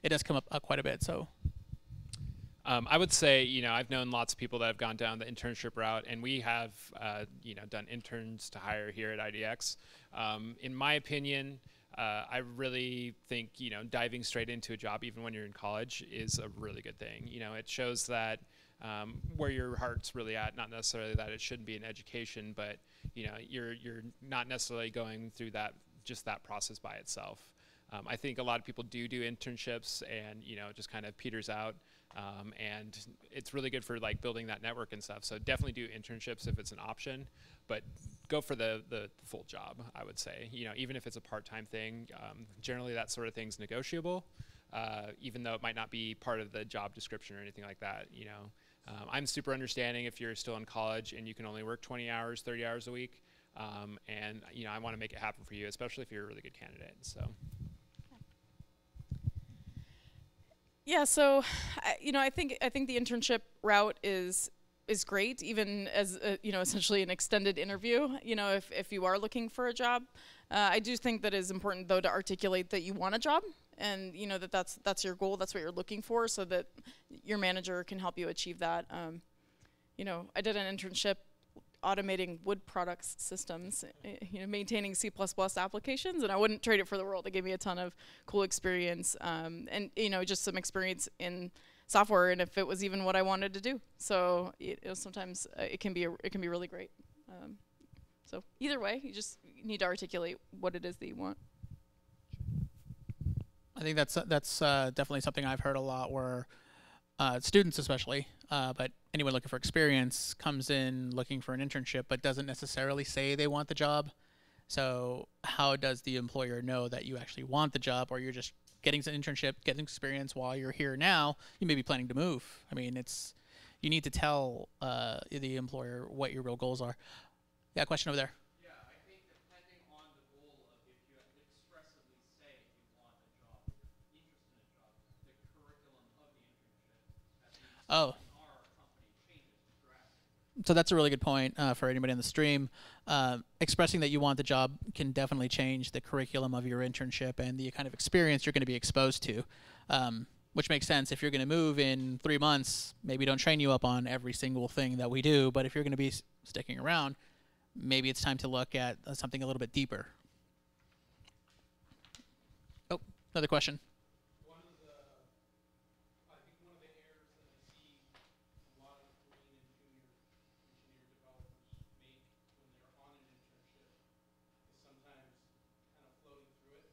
it does come up quite a bit. So. I would say, I've known lots of people that have gone down the internship route, and we have, done interns to hire here at IDX. In my opinion, I really think, diving straight into a job, even when you're in college, is a really good thing. It shows that where your heart's really at, not necessarily that it shouldn't be an education, but, you're not necessarily going through just that process by itself. I think a lot of people do internships and, it just kind of peters out. And it's really good for like building that network and stuff. So definitely do internships if it's an option, but go for the full job, I would say. Even if it's a part-time thing, generally that sort of thing's negotiable, even though it might not be part of the job description or anything like that. I'm super understanding if you're still in college and you can only work 20 hours, 30 hours a week. And I want to make it happen for you, especially if you're a really good candidate. So. Yeah, so I think the internship route is great, even as essentially an extended interview. If you are looking for a job, I do think that it's important though to articulate that you want a job and that's your goal, that's what you're looking for, so that your manager can help you achieve that. I did an internship automating wood products systems, maintaining C++ applications, and I wouldn't trade it for the world. It gave me a ton of cool experience, and just some experience in software, and if it was even what I wanted to do. So sometimes it can be really great. So either way, you just need to articulate what it is that you want. I think that's definitely something I've heard a lot, where students especially, but anyone looking for experience comes in looking for an internship but doesn't necessarily say they want the job. So how does the employer know that you actually want the job, or you're just getting an internship, getting experience while you're here now? You may be planning to move. I mean, you need to tell the employer what your real goals are. Yeah, question over there. Yeah, I think depending on the goal of if you expressively say you want a job or you're interested in a job, the curriculum of the internship, at least Oh. in our company, changes drastically. So that's a really good point for anybody on the stream. Expressing that you want the job can definitely change the curriculum of your internship and the kind of experience you're going to be exposed to, which makes sense. If you're going to move in 3 months, maybe don't train you up on every single thing that we do, but if you're going to be sticking around, maybe it's time to look at something a little bit deeper. Oh, another question. I think one of the errors that I see a lot of green and junior engineer developers make when they're on an internship is sometimes kind of floating through it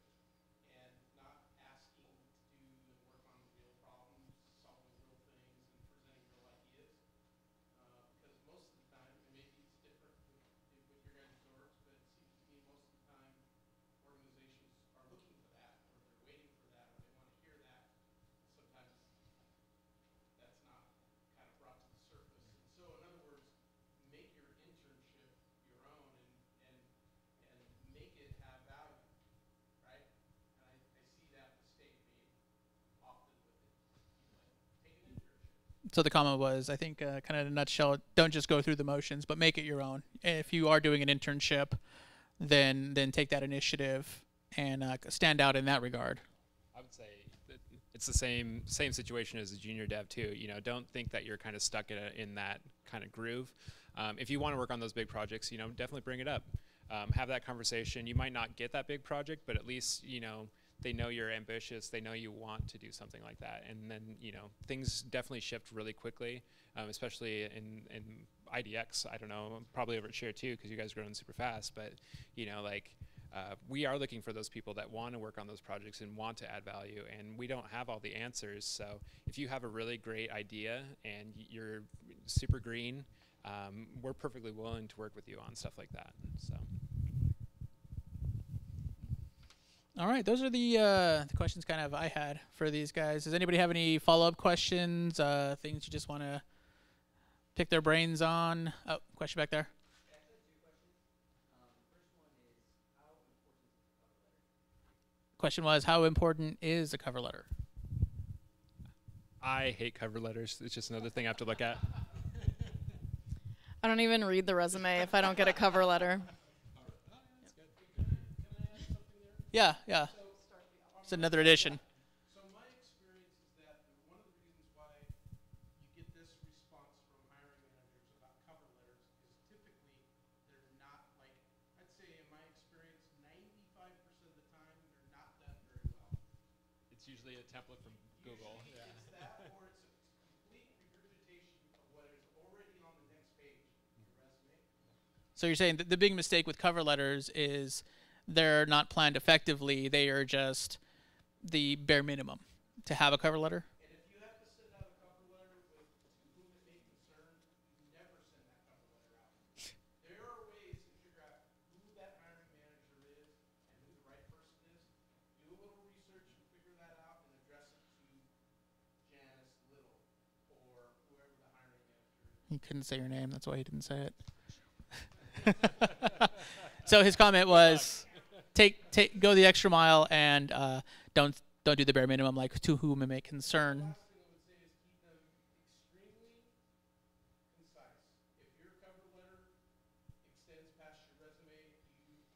and not asking to do the work on real problems, solving real things, and presenting real ideas. Because most of the time, and maybe it's different with your guys' orgs, but it seems to me most of the time organizations are looking for that, or they're waiting for that, or So the comment was, I think, kind of in a nutshell, don't just go through the motions, but make it your own. If you are doing an internship, then take that initiative and stand out in that regard. I would say that it's the same situation as a junior dev too. You know, don't think that you're kind of stuck in that kind of groove. If you want to work on those big projects, you know, definitely bring it up. Have that conversation. You might not get that big project, but at least, you know, they know you're ambitious. They know you want to do something like that. And then, you know, things definitely shift really quickly, especially in IDX. I don't know, probably over at Share too, because you guys are growing super fast. But, you know, like, we are looking for those people that want to work on those projects and want to add value. And we don't have all the answers. So if you have a really great idea and you're super green, we're perfectly willing to work with you on stuff like that. So. All right, those are the questions kind of I had for these guys. Does anybody have any follow-up questions, things you just want to pick their brains on? Oh, question back there. Question was, how important is a cover letter? I hate cover letters. It's just another thing I have to look at. I don't even read the resume if I don't get a cover letter. Yeah. It's another edition. So my experience is that one of the reasons why you get this response from hiring managers about cover letters is typically they're not, like, I'd say in my experience, 95% of the time they're not done very well. It's usually a template from Google. Usually it's that, or it's a complete regurgitation of what is already on the next page of your resume. So you're saying that the big mistake with cover letters is they're not planned effectively. They are just the bare minimum to have a cover letter. And if you have to send out a cover letter with to whom it may concern, you never send that cover letter out. There are ways to figure out who that hiring manager is and who the right person is. Do a little research and figure that out and address it to Janice Little or whoever the hiring manager is. He couldn't say your name. That's why he didn't say it. So his comment was, go the extra mile and don't do the bare minimum, like to whom it may concern. The last thing I would say is keep them extremely concise. If your cover letter extends past your resume, you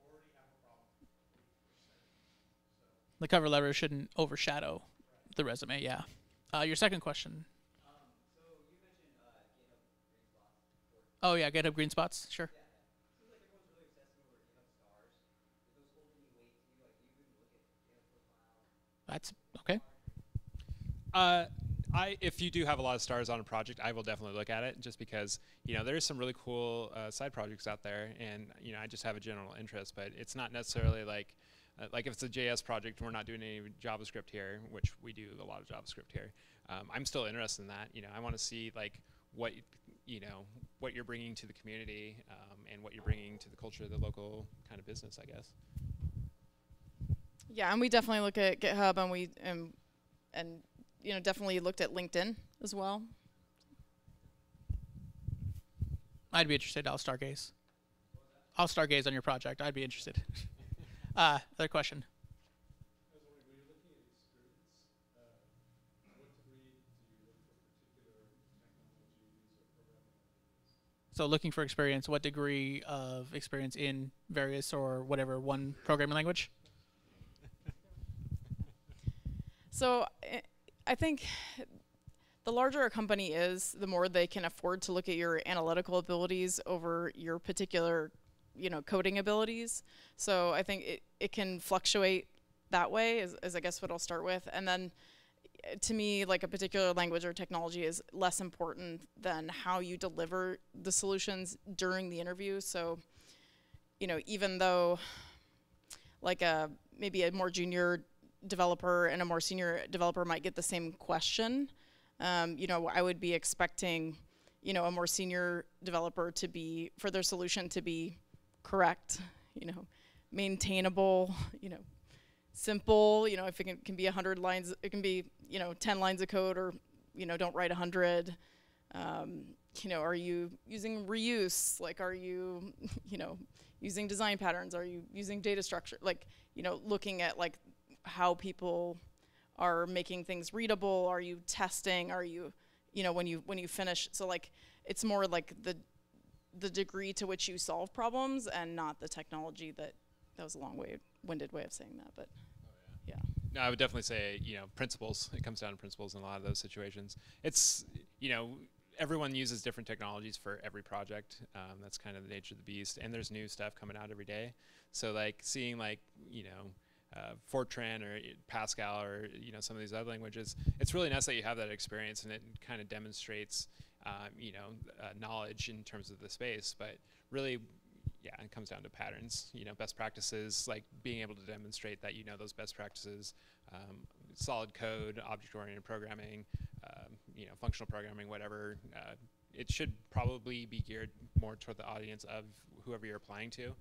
already have a problem. 100%. So. The cover letter shouldn't overshadow the resume. Yeah. Your second question. So you mentioned GitHub green spots. Oh yeah, GitHub green spots. Sure. Yeah. Seems like everyone's really obsessing over GitHub stars. Do those hold any weight to you? Like, do you even look at GitHub profile? That's okay. If you do have a lot of stars on a project, I will definitely look at it, just because, you know, there's some really cool side projects out there, and, you know, I just have a general interest, but it's not necessarily like if it's a JS project, we're not doing any JavaScript here, which we do a lot of JavaScript here. I'm still interested in that. You know, I want to see like what you're bringing to the community, and what you're bringing to the culture of the local kind of business, I guess. Yeah, and we definitely look at GitHub, and we and you know, definitely looked at LinkedIn as well. I'd be interested. I'll stargaze. I'll stargaze on your project. I'd be interested. Other question. I was wondering, when you're looking at experience, what degree do you look for particular technologies or programming languages? So looking for experience, what degree of experience in various or whatever one programming language? So I think the larger a company is, the more they can afford to look at your analytical abilities over your particular, you know, coding abilities. So I think it can fluctuate that way, is I guess what I'll start with. And then to me, like, a particular language or technology is less important than how you deliver the solutions during the interview. So, you know, even though like maybe a more junior developer and a more senior developer might get the same question, you know, I would be expecting, you know, a more senior developer for their solution to be correct, you know, maintainable, you know, simple, you know, if it can be 100 lines, it can be, you know, 10 lines of code, or, you know, don't write 100. You know, are you using reuse? Like, are you, you know, using design patterns? Are you using data structure? Like, you know, looking at like how people are making things readable? Are you testing? Are you, when you finish? So like, it's more like the degree to which you solve problems and not the technology that was a long-winded way of saying that, but yeah. No, I would definitely say, principles. It comes down to principles in a lot of those situations. It's, everyone uses different technologies for every project. That's kind of the nature of the beast. And there's new stuff coming out every day. So like seeing like, Fortran or Pascal or, some of these other languages, it's really nice that you have that experience, and it kind of demonstrates, knowledge in terms of the space. But really, yeah, it comes down to patterns, best practices, like being able to demonstrate that those best practices, solid code, object-oriented programming, functional programming, whatever. It should probably be geared more toward the audience of whoever you're applying to.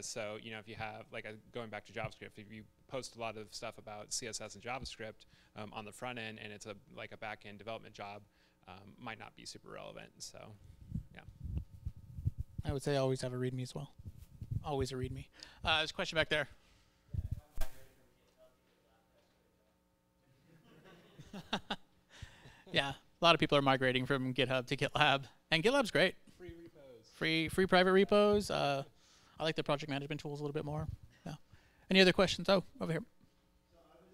So, if you have, going back to JavaScript, if you post a lot of stuff about CSS and JavaScript on the front end, and it's a back-end development job, might not be super relevant. So, yeah. I would say always have a README as well. Always a README. There's a question back there. Yeah, a lot of people are migrating from GitHub to GitLab, and GitLab's great. Free repos. Free private repos. I like the project management tools a little bit more. Yeah. Any other questions? Oh, over here. So I was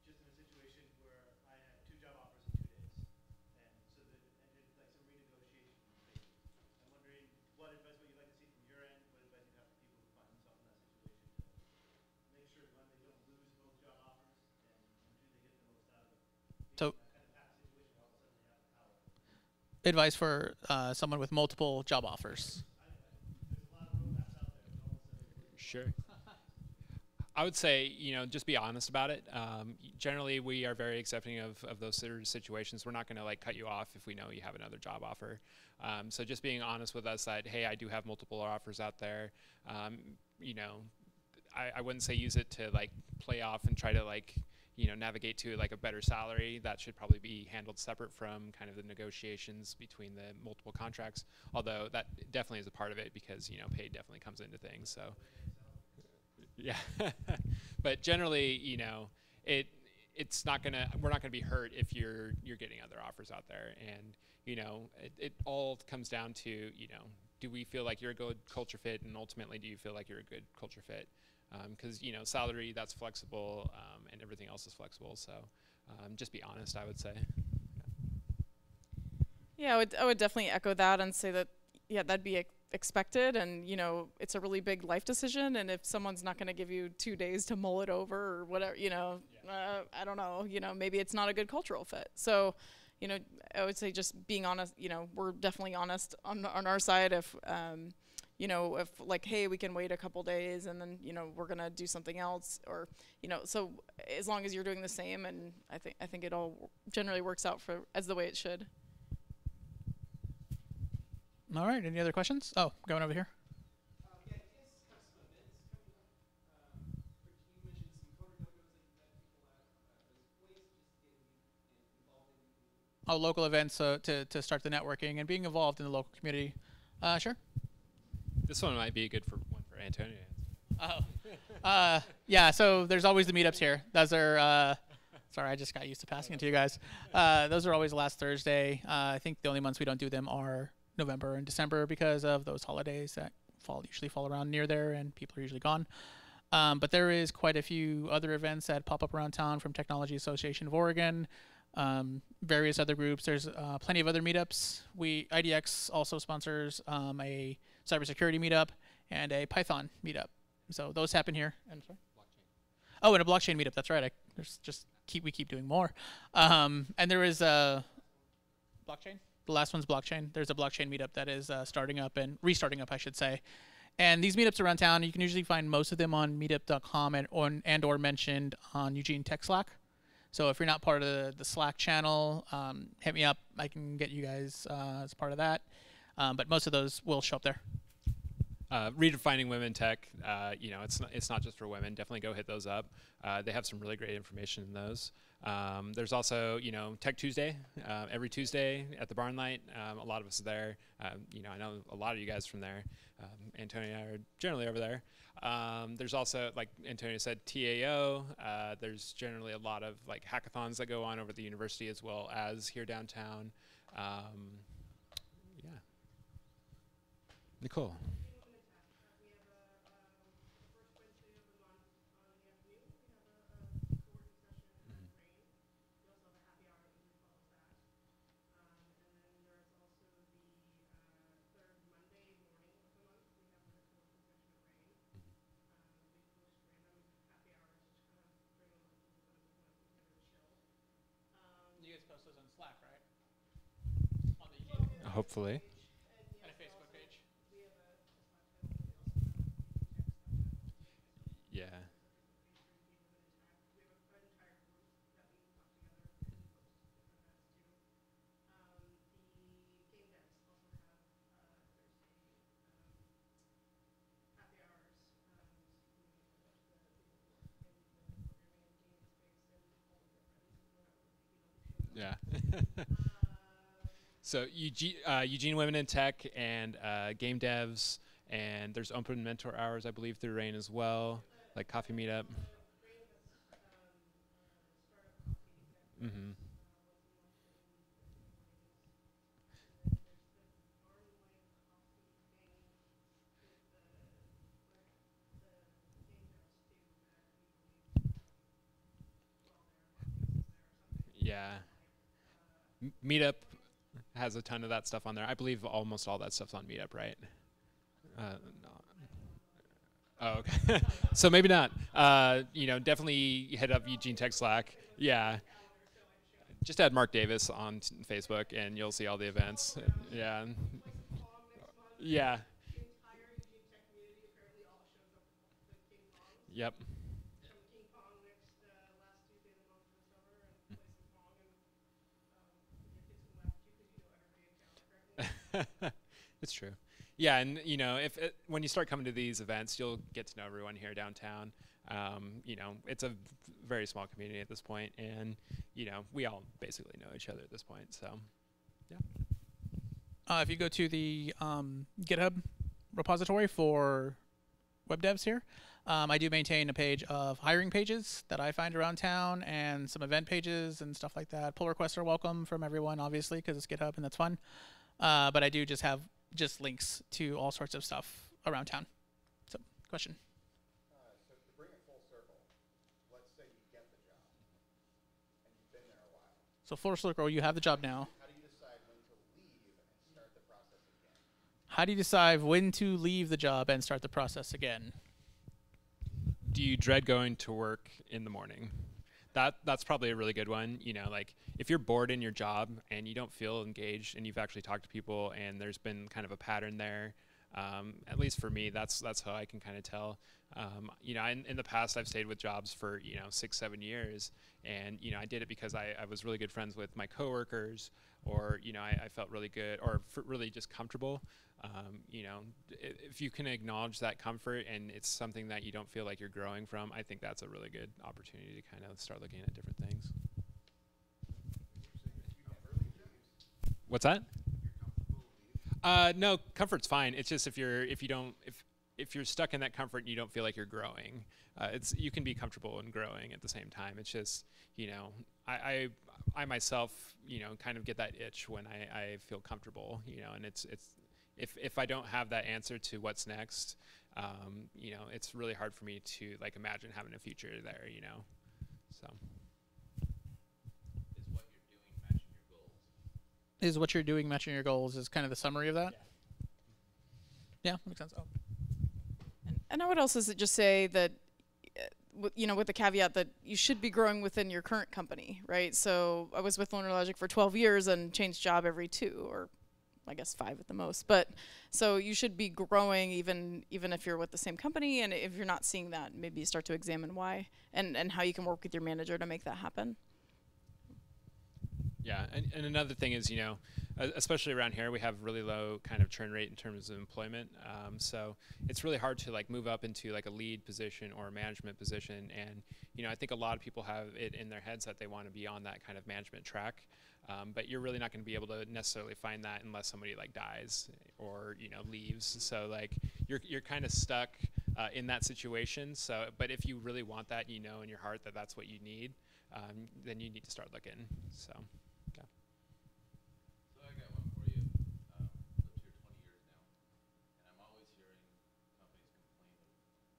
just in a situation where I had 2 job offers in 2 days, and so I did like some renegotiation phases. I'm wondering what advice would you like to see from your end? What advice you have for people who find themselves in that situation to make sure one, they don't lose both job offers, and 2, they get the most out of So that kind of happy situation where all of a sudden they have the power. advice for someone with multiple job offers. There's a lot of roadmaps out there, but all of a sudden you're Sure. I would say, just be honest about it. Generally, we are very accepting of those sort of situations. We're not going to cut you off if we know you have another job offer. So just being honest with us that, hey, I do have multiple offers out there. I wouldn't say use it to play off and try to navigate to a better salary. That should probably be handled separate from kind of the negotiations between the multiple contracts. Although that definitely is a part of it, because pay definitely comes into things. So. Yeah, but generally, it's not we're not gonna be hurt if you're getting other offers out there, and it all comes down to do we feel like you're a good culture fit, and ultimately do you feel like you're a good culture fit? Because salary, that's flexible, and everything else is flexible. So just be honest, I would say. Yeah, I would definitely echo that and say that, yeah, that'd be expected, and it's a really big life decision, and if someone's not going to give you 2 days to mull it over or whatever, I don't know, maybe it's not a good cultural fit. So I would say just being honest. We're definitely honest on our side. If if hey, we can wait a couple days and then we're gonna do something else, or so as long as you're doing the same, and I think it all generally works out as the way it should. All right. Any other questions? Oh, going over here. Yeah, do you guys have some events coming up? You mentioned some coder dogos that people have. There's ways to just get involved in. Oh, local events to start the networking and being involved in the local community. Sure. This one might be good for Antonio. Yeah. So there's always the meetups here. Those are. Sorry, I just got used to passing it to you guys. Those are always last Thursday. I think the only months we don't do them are November and December because of those holidays that usually fall around near there, and people are usually gone. But there is quite a few other events that pop up around town from Technology Association of Oregon, various other groups. There's plenty of other meetups. IDX also sponsors a cybersecurity meetup and a Python meetup. So those happen here. And sorry? Oh, and a blockchain meetup. That's right. We keep doing more. And there is a blockchain. The last one's blockchain. There's a blockchain meetup that is starting up and restarting up, I should say. And these meetups around town, you can usually find most of them on meetup.com and or mentioned on Eugene Tech Slack. So if you're not part of the Slack channel, hit me up. I can get you guys as part of that. But most of those will show up there. Redefining women tech, it's not just for women. Definitely go hit those up. They have some really great information in those. There's also, Tech Tuesday, every Tuesday at the Barn Light. A lot of us are there. I know a lot of you guys from there. Antonio and I are generally over there. There's also, like Antonio said, TAO. There's generally a lot of like hackathons that go on over at the university as well as here downtown. Yeah. Nicole. You guys post those on Slack, right? On the Eugene Hopefully. and a Facebook page. Yeah. Yeah. So Eugene Women in Tech and game devs, and there's open mentor hours, I believe, through RAIN as well, like coffee meetup. Mm-hmm. Yeah. Meetup has a ton of that stuff on there. I believe almost all that stuff's on Meetup, right? No. Oh, okay. So maybe not. Definitely hit up Eugene Tech Slack. Yeah. Just add Mark Davis on Facebook, and you'll see all the events. Yeah. Yeah. Yep. It's true. Yeah, and if when you start coming to these events, you'll get to know everyone here downtown. It's a very small community at this point, and we all basically know each other at this point. So, yeah. If you go to the GitHub repository for web devs here, I do maintain a page of hiring pages that I find around town and some event pages and stuff like that. Pull requests are welcome from everyone, obviously, because it's GitHub and that's fun. But I do just have links to all sorts of stuff around town. So, question. So to bring it full circle, let's say you get the job and you've been there a while. So full circle, you have the job now. How do you decide when to leave and start the process again? How do you decide when to leave the job and start the process again? Do you dread going to work in the morning? That's probably a really good one. Like if you're bored in your job and you don't feel engaged and you've actually talked to people and there's been kind of a pattern there, at least for me, that's how I can kind of tell. In the past, I've stayed with jobs for 6-7 years, and I did it because I was really good friends with my coworkers, or I felt really good or really just comfortable. If you can acknowledge that comfort and it's something that you don't feel like you're growing from, I think that's a really good opportunity to kind of start looking at different things. What's that? No, comfort's fine. It's just if you're stuck in that comfort and you don't feel like you're growing, you can be comfortable and growing at the same time. It's just I myself kind of get that itch when I feel comfortable, and it's if I don't have that answer to what's next, it's really hard for me to like imagine having a future there, so. Is what you're doing matching your goals is kind of the summary of that? Yeah, makes sense. Oh. And I would also just say that, with the caveat that you should be growing within your current company, right? So I was with Learner Logic for 12 years and changed job every 2 or I guess 5 at the most. But so you should be growing even if you're with the same company, and if you're not seeing that, maybe you start to examine why and how you can work with your manager to make that happen. Yeah, and another thing is, especially around here, we have really low kind of churn rate in terms of employment. So it's really hard to like move up into like a lead position or a management position. And, I think a lot of people have it in their heads that they want to be on that kind of management track. But you're really not going to be able to necessarily find that unless somebody like dies or, leaves. So like you're kind of stuck in that situation. So, but if you really want that, in your heart that that's what you need, then you need to start looking. So. Yeah. So I got one for you. Lived here 20 years now, and I'm always hearing companies complain of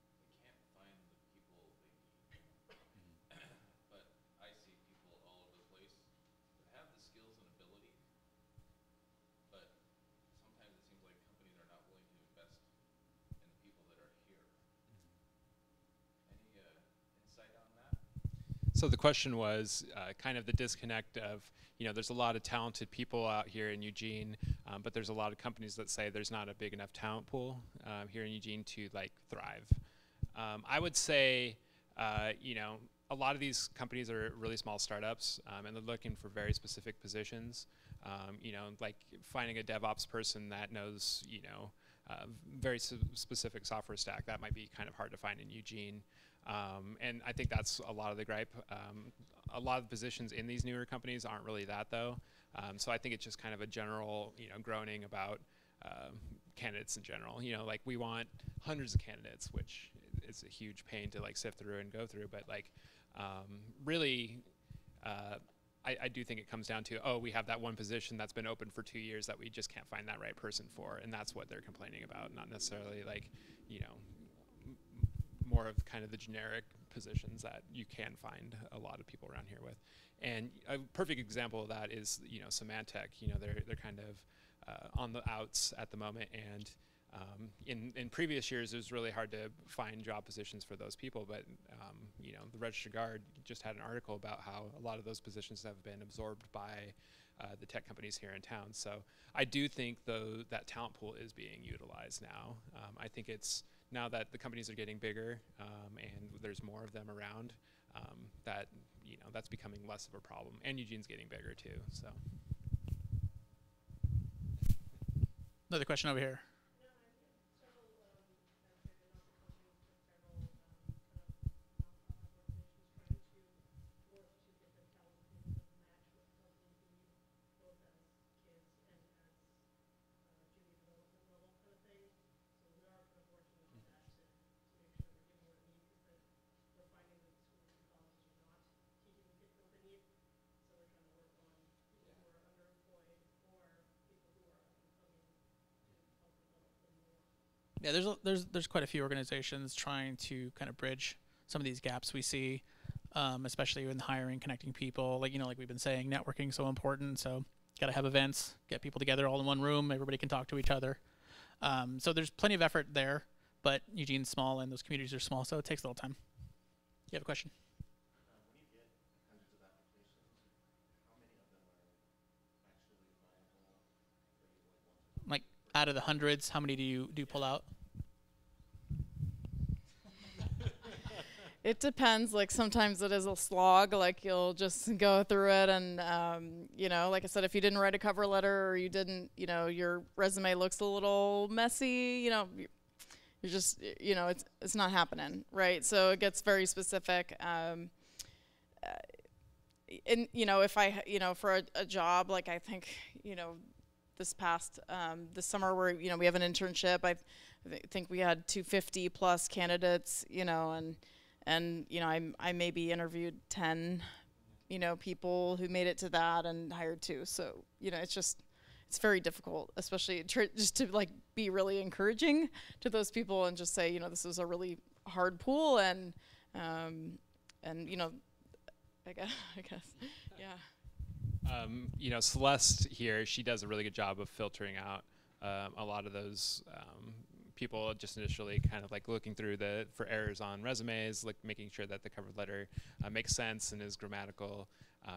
they can't find the people they need. But I see people all over the place that have the skills and ability, but sometimes it seems like companies are not willing to invest in the people that are here. Any insight on that? So the question was kind of the disconnect of, there's a lot of talented people out here in Eugene, but there's a lot of companies that say there's not a big enough talent pool here in Eugene to like thrive. I would say, a lot of these companies are really small startups, and they're looking for very specific positions. Like finding a DevOps person that knows, very specific software stack, that might be kind of hard to find in Eugene. And I think that's a lot of the gripe. A lot of the positions in these newer companies aren't really that though. So I think it's just kind of a general, groaning about candidates in general. Like we want hundreds of candidates, which is a huge pain to like sift through and go through. But like really, I do think it comes down to, we have that one position that's been open for 2 years that we just can't find that right person for. And that's what they're complaining about, not necessarily like, more of kind of the generic positions that you can find a lot of people around here with. And a perfect example of that is, Symantec. They're kind of on the outs at the moment. And in previous years, it was really hard to find job positions for those people. But, the Register Guard just had an article about how a lot of those positions have been absorbed by the tech companies here in town. So I do think, though, that talent pool is being utilized now. I think it's now that the companies are getting bigger and there's more of them around, that that's becoming less of a problem. And Eugene's getting bigger too. So. Another question over here. Yeah, there's quite a few organizations trying to kind of bridge some of these gaps we see, especially in hiring, connecting people. Like like we've been saying, networking is so important. So got to have events, get people together all in one room. Everybody can talk to each other. So there's plenty of effort there, but Eugene's small and those communities are small, so it takes a little time. You have a question? When you get hundreds of applications, how many of them are actually viable that you want to? Like out of the hundreds, how many do you pull out? It depends. Like sometimes it is a slog. Like you'll just go through it, and like I said, if you didn't write a cover letter or you didn't, your resume looks a little messy. You're just, it's not happening, right? So it gets very specific. And if I, for a job, like I think, this past this summer where we have an internship, I think we had 250 plus candidates, and I maybe interviewed 10 people who made it to that and hired 2. So it's very difficult, especially just to like be really encouraging to those people and just say this is a really hard pool, and I guess yeah. Celeste here, she does a really good job of filtering out a lot of those people just initially kind of like looking through for errors on resumes, like making sure that the cover letter makes sense and is grammatical,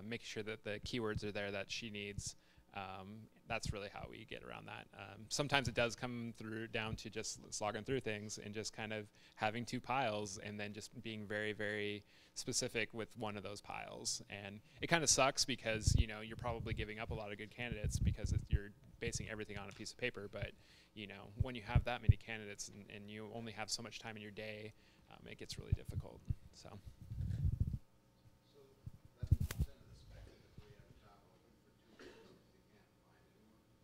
making sure that the keywords are there that she needs. That's really how we get around that. Sometimes it does come through down to just slogging through things and just kind of having two piles and then just being very, very specific with one of those piles. And it kind of sucks because, you know, you're probably giving up a lot of good candidates because you're basing everything on a piece of paper. But, you know, when you have that many candidates and you only have so much time in your day, it gets really difficult. So. So that moves into the speculative where you have a job open for 2 years because you can't find anyone.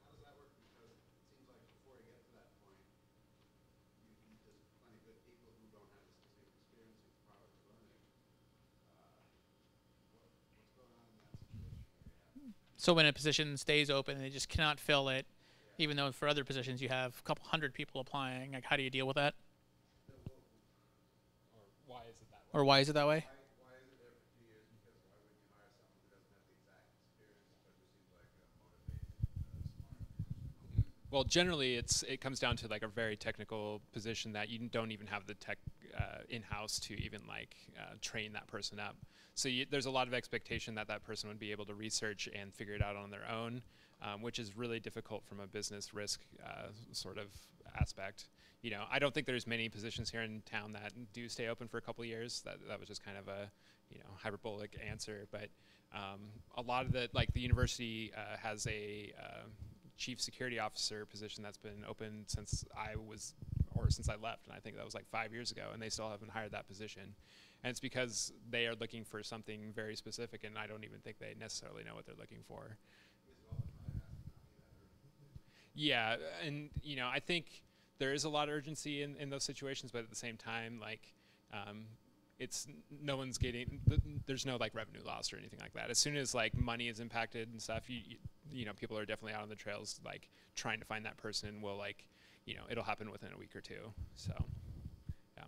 How does that work? Because it seems like before you get to that point, there's plenty of good people who don't have the same experience you could probably learn it. What's going on in that situation where you have? So when a position stays open and they just cannot fill it, even though for other positions you have a couple hundred people applying, like how do you deal with that? Why is it that way? Or why is it that way? Why is it there for 2 years? Because why wouldn't you hire someone who doesn't have the exact experience but who seems like a motivated, smart? Well, generally, it comes down to like a very technical position that you don't even have the tech in-house to even like train that person up. So there's a lot of expectation that that person would be able to research and figure it out on their own, which is really difficult from a business risk sort of aspect. You know, I don't think there's many positions here in town that do stay open for a couple of years. That was just kind of a, you know, hyperbolic answer. But a lot of the university has a chief security officer position that's been open since I left, and I think that was like 5 years ago, and they still haven't hired that position. And it's because they are looking for something very specific, and I don't even think they necessarily know what they're looking for. Yeah, and you know, I think there is a lot of urgency in those situations, but at the same time, like, it's no one's getting. There's no like revenue loss or anything like that. As soon as like money is impacted and stuff, you know, people are definitely out on the trails, like trying to find that person. Will like, you know, it'll happen within a week or two. So, yeah.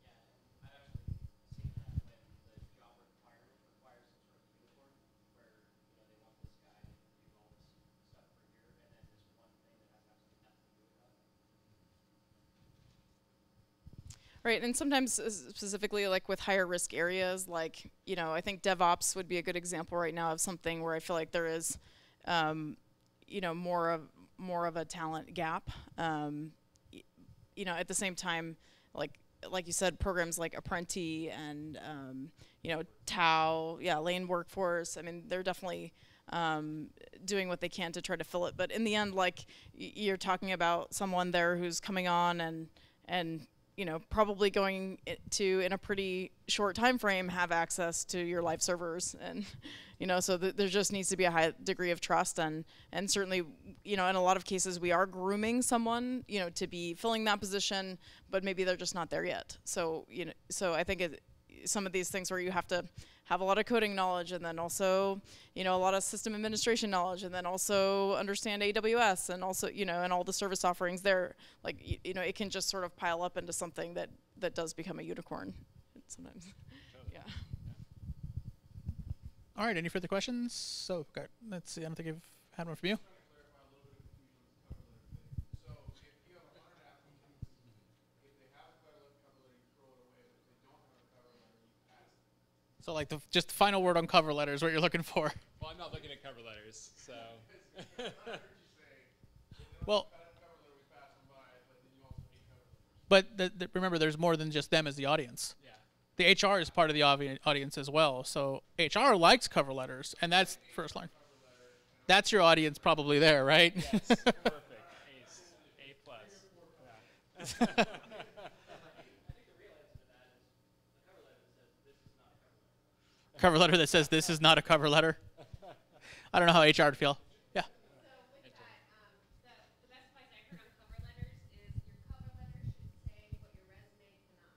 Yeah, and I've actually seen that when the job requirement requires some sort of unicorn, where you know they want this guy to do all this stuff for a year, and then this one thing that has absolutely nothing to do with that. Right, and sometimes specifically like with higher risk areas, like, you know, I think DevOps would be a good example right now of something where I feel like there is, you know, more of a talent gap. You know, at the same time, like you said, programs like Apprenti and you know, Tau, yeah, Lane Workforce. I mean, they're definitely doing what they can to try to fill it. But in the end, like you're talking about someone there who's coming on and you know, probably going to, in a pretty short time frame, have access to your live servers. And, you know, so there just needs to be a high degree of trust. And certainly, you know, in a lot of cases, we are grooming someone, you know, to be filling that position, but maybe they're just not there yet. So, you know, so I think some of these things where you have to have a lot of coding knowledge and then also, you know, a lot of system administration knowledge and then also understand AWS and also, you know, and all the service offerings there, like, you know, it can just sort of pile up into something that does become a unicorn sometimes. Yeah. All right, any further questions? So, okay, let's see, I don't think I've had one from you. So like just the final word on cover letter is what you're looking for. Well, I'm not looking at cover letters, so. Well, but remember, there's more than just them as the audience. Yeah. The HR is part of the audience as well. So HR likes cover letters, and that's first line. That's your audience probably there, right? Yes, perfect. Ace. A plus. Yeah. Cover letter that says this is not a cover letter. I don't know how HR would feel. Yeah. So with that, the best advice I've heard on cover letters is your cover letter should say what your resume cannot.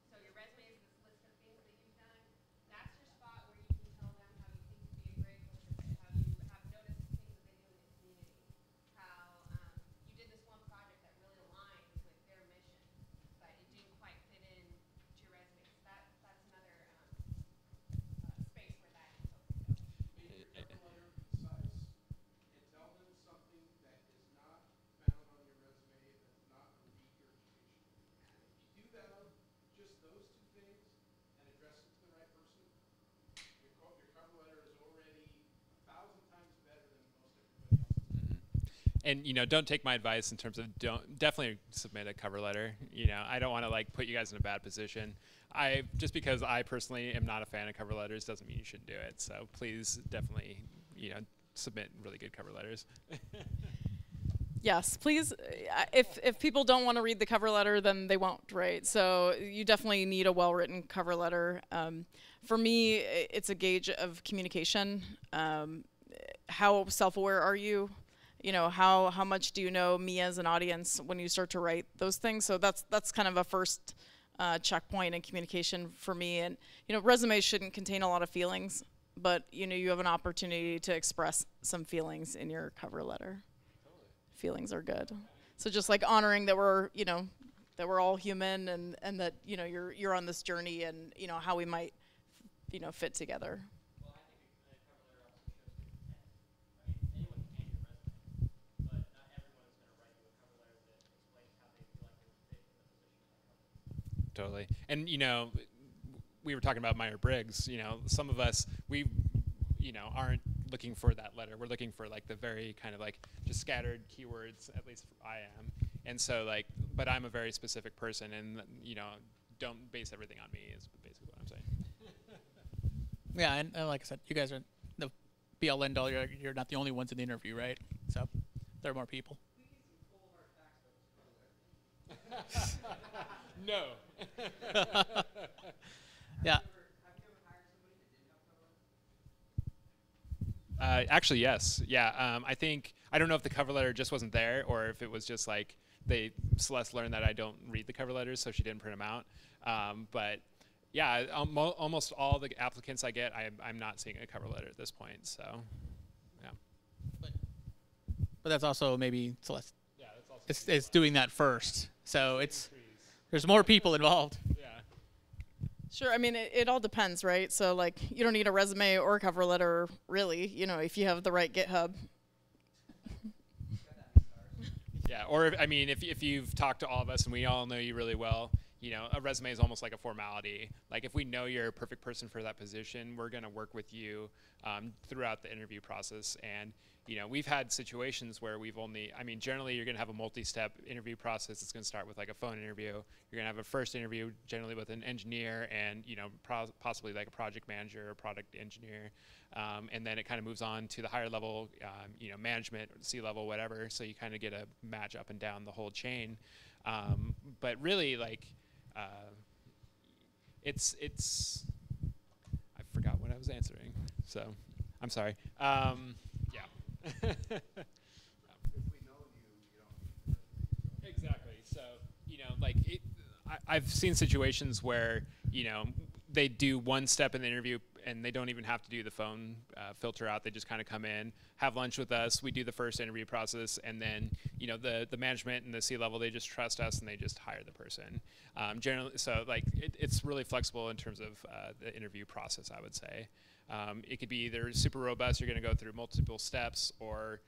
So your resume is this list of things that you've done. That's your spot where you can tell them how you think you'd be a great culture fit, how you have noticed the things that they do in the community, how you did this one project that really aligns with their mission, but it didn't quite fit in to your resume. So that's another space where that info can go. And don't take my advice in terms of definitely submit a cover letter. I don't want to like put you guys in a bad position. Just because I personally am not a fan of cover letters doesn't mean you shouldn't do it. So please definitely submit really good cover letters. Yes, please. If people don't want to read the cover letter, then they won't, right? So you definitely need a well-written cover letter. For me, it's a gauge of communication. How self-aware are you? How much do you know me as an audience when you start to write those things? So that's kind of a first checkpoint in communication for me. And resumes shouldn't contain a lot of feelings, but you have an opportunity to express some feelings in your cover letter. Feelings are good. So just like honoring that we're all human and that you're on this journey and how we might fit together. Well, I think a cover letter also shows good intent. I mean, anyone can hand you a resume, but not everyone is going to write you a cover letter that explains how they feel like they would fit in the position of that company. Totally. And we were talking about Meyer-Briggs. Some of us aren't looking for that letter. We're looking for like the very kind of like just scattered keywords. At least I am. And so but I'm a very specific person, and don't base everything on me. Is basically what I'm saying. Yeah, and like I said, you guys are the be-all end-all. You're not the only ones in the interview, right? So there are more people. No. Yeah. Actually, yes. Yeah. I don't know if the cover letter just wasn't there, or if it was just like Celeste learned that I don't read the cover letters, so she didn't print them out. But yeah, almost all the applicants I get, I'm not seeing a cover letter at this point. So, yeah. But that's also maybe Celeste. Yeah, that's also It's doing that first, so there's more people involved. Yeah. Sure. I mean, it all depends, right? So like, you don't need a resume or a cover letter, really. If you have the right GitHub. Yeah. Or if you've talked to all of us and we all know you really well, a resume is almost like a formality. Like if we know you're a perfect person for that position, we're going to work with you throughout the interview process. And we've had situations where generally you're going to have a multi-step interview process. It's going to start with like a phone interview. You're going to have a first interview generally with an engineer and, possibly like a project manager or product engineer. And then it kind of moves on to the higher level, management, C-level, whatever. So you kind of get a match up and down the whole chain. But really it's I forgot what I was answering. So I'm sorry. Yeah. If we know you, you don't need the resume. Exactly. So, I've seen situations where, they do one step in the interview and they don't even have to do the phone filter out. They just kind of come in, have lunch with us. We do the first interview process, and then, the management and the C-level, they just trust us and they just hire the person. Generally, so it's really flexible in terms of the interview process, I would say. It could be either super robust, you're going to go through multiple steps, or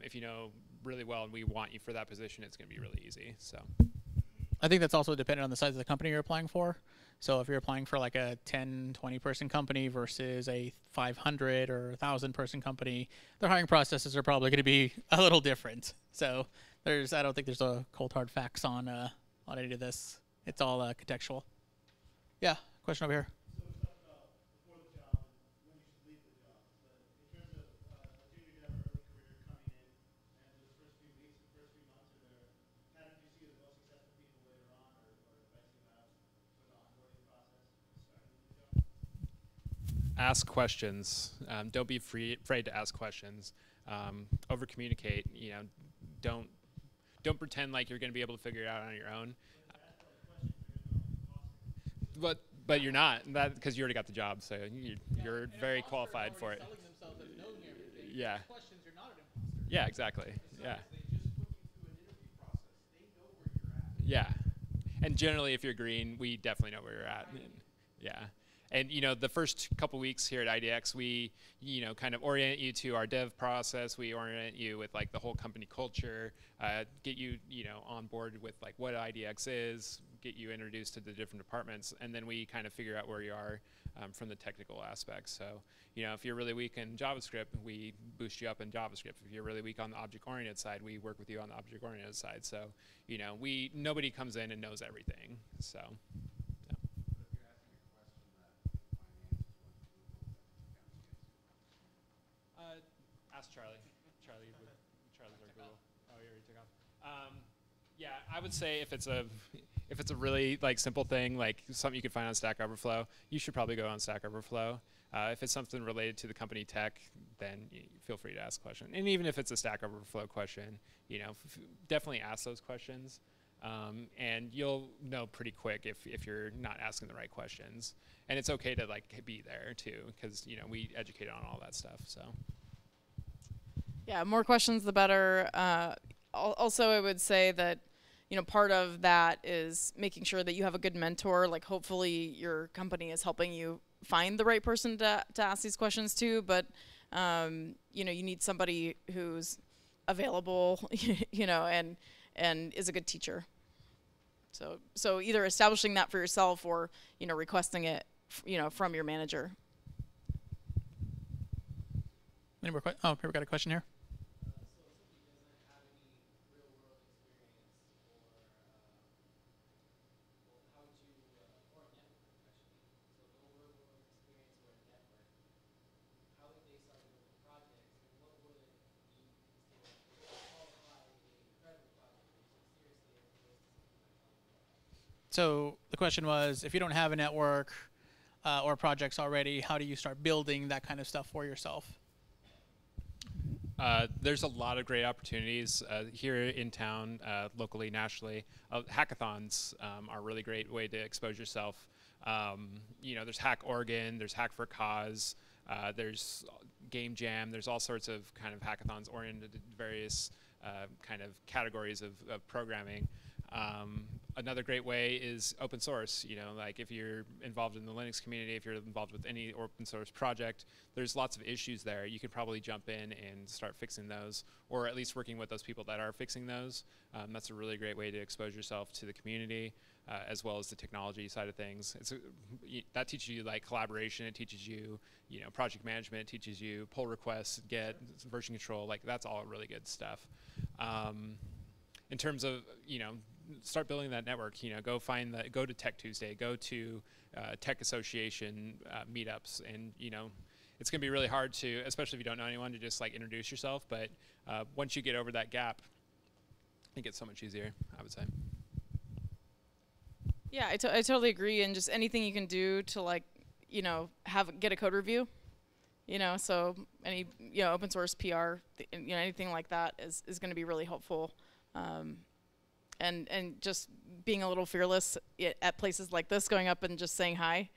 if you know really well and we want you for that position, it's going to be really easy. So, I think that's also dependent on the size of the company you're applying for. So if you're applying for like a 10, 20 person company versus a 500 or 1,000 person company, their hiring processes are probably going to be a little different. So I don't think there's a cold hard facts on any of this. It's all contextual. Yeah, question over here. So we talked about before the job and when you should leave the job, but in terms of a junior dev early career coming in and those first few weeks, the first few months, patterns you see the most successful people later on, or advice you have for the onboarding process starting with the job? ask questions. Don't be afraid to ask questions. Over communicate. Don't pretend like you're going to be able to figure it out on your own. But you're not, because you already got the job, so you're very qualified for it. Yeah. Questions, you're not an imposter. Yeah, exactly. Yeah. They just put you through an interview process. They know where you're at. Yeah. And generally, if you're green, we definitely know where you're at. Yeah. And, the first couple weeks here at IDX, we, kind of orient you to our dev process. We orient you with, the whole company culture, get you, on board with, what IDX is, get you introduced to the different departments, and then we kind of figure out where you are from the technical aspects. So, you know, if you're really weak in JavaScript, we boost you up in JavaScript. If you're really weak on the object-oriented side, we work with you on the object-oriented side. So, you know, nobody comes in and knows everything. So, yeah. But if you're asking a question that finances with Google, Ask Charlie. Charlie's our Google. Oh, he already took off. Yeah, I would say if it's a really like simple thing, like something you could find on Stack Overflow, you should probably go on Stack Overflow. If it's something related to the company tech, then feel free to ask a question. And even if it's a Stack Overflow question, you know, definitely ask those questions. And you'll know pretty quick if you're not asking the right questions. And it's okay to like be there too, because you know we educate on all that stuff. So. Yeah, more questions the better. Also, I would say that, you know, part of that is making sure that you have a good mentor. Like, hopefully, your company is helping you find the right person to ask these questions to. But, you know, you need somebody who's available, you know, and is a good teacher. So either establishing that for yourself or, you know, requesting it, you know, from your manager. Any more questions? Oh, here we got a question here. So the question was, if you don't have a network or projects already, how do you start building that kind of stuff for yourself? There's a lot of great opportunities here in town, locally, nationally. Hackathons are a really great way to expose yourself. You know, there's Hack Oregon, there's Hack for Cause, there's Game Jam, there's all sorts of kind of hackathons oriented at various kind of categories of programming. Another great way is open source. You know, like if you're involved in the Linux community, if you're involved with any open source project, there's lots of issues there. You could probably jump in and start fixing those, or at least working with those people that are fixing those. That's a really great way to expose yourself to the community, as well as the technology side of things. That teaches you like collaboration. It teaches you, you know, project management. It teaches you pull requests, get version control. Like that's all really good stuff. In terms of, you know, start building that network. You know, go to Tech Tuesday, go to Tech Association meetups, and you know, it's gonna be really hard to, especially if you don't know anyone, to just like introduce yourself. But once you get over that gap, it gets so much easier, I would say. Yeah, I totally agree. And just anything you can do to like, you know, get a code review. You know, so any, you know, open source PR, you know, anything like that is going to be really helpful. And just being a little fearless at places like this, going up and just saying hi,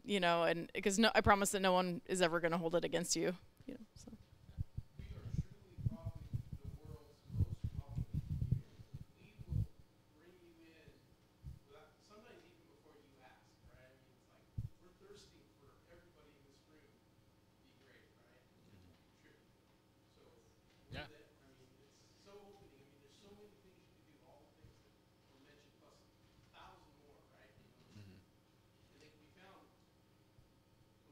you know, and because I promise that no one is ever going to hold it against you. You know, so. We are truly probably the world's most welcoming community. We will bring you in without, sometimes even before you ask, right? I mean, it's like we're thirsting for everybody in this room to be great, right? And to contribute. So Yeah. I mean, it's so opening. I mean, there's so many things you can do, all the things that were mentioned, plus 1,000 more, right? You know, and they can be found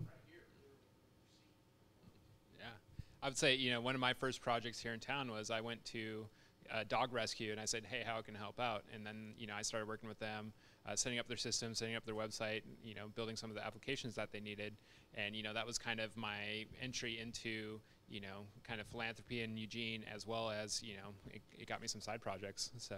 right here, literally in your seat. Yeah, I would say, you know, one of my first projects here in town was I went to dog rescue and I said, hey, how can I help out? And then, you know, I started working with them, setting up their system, setting up their website, you know, building some of the applications that they needed. And, you know, that was kind of my entry into, you know, kind of philanthropy in Eugene, as well as, you know, it got me some side projects. So,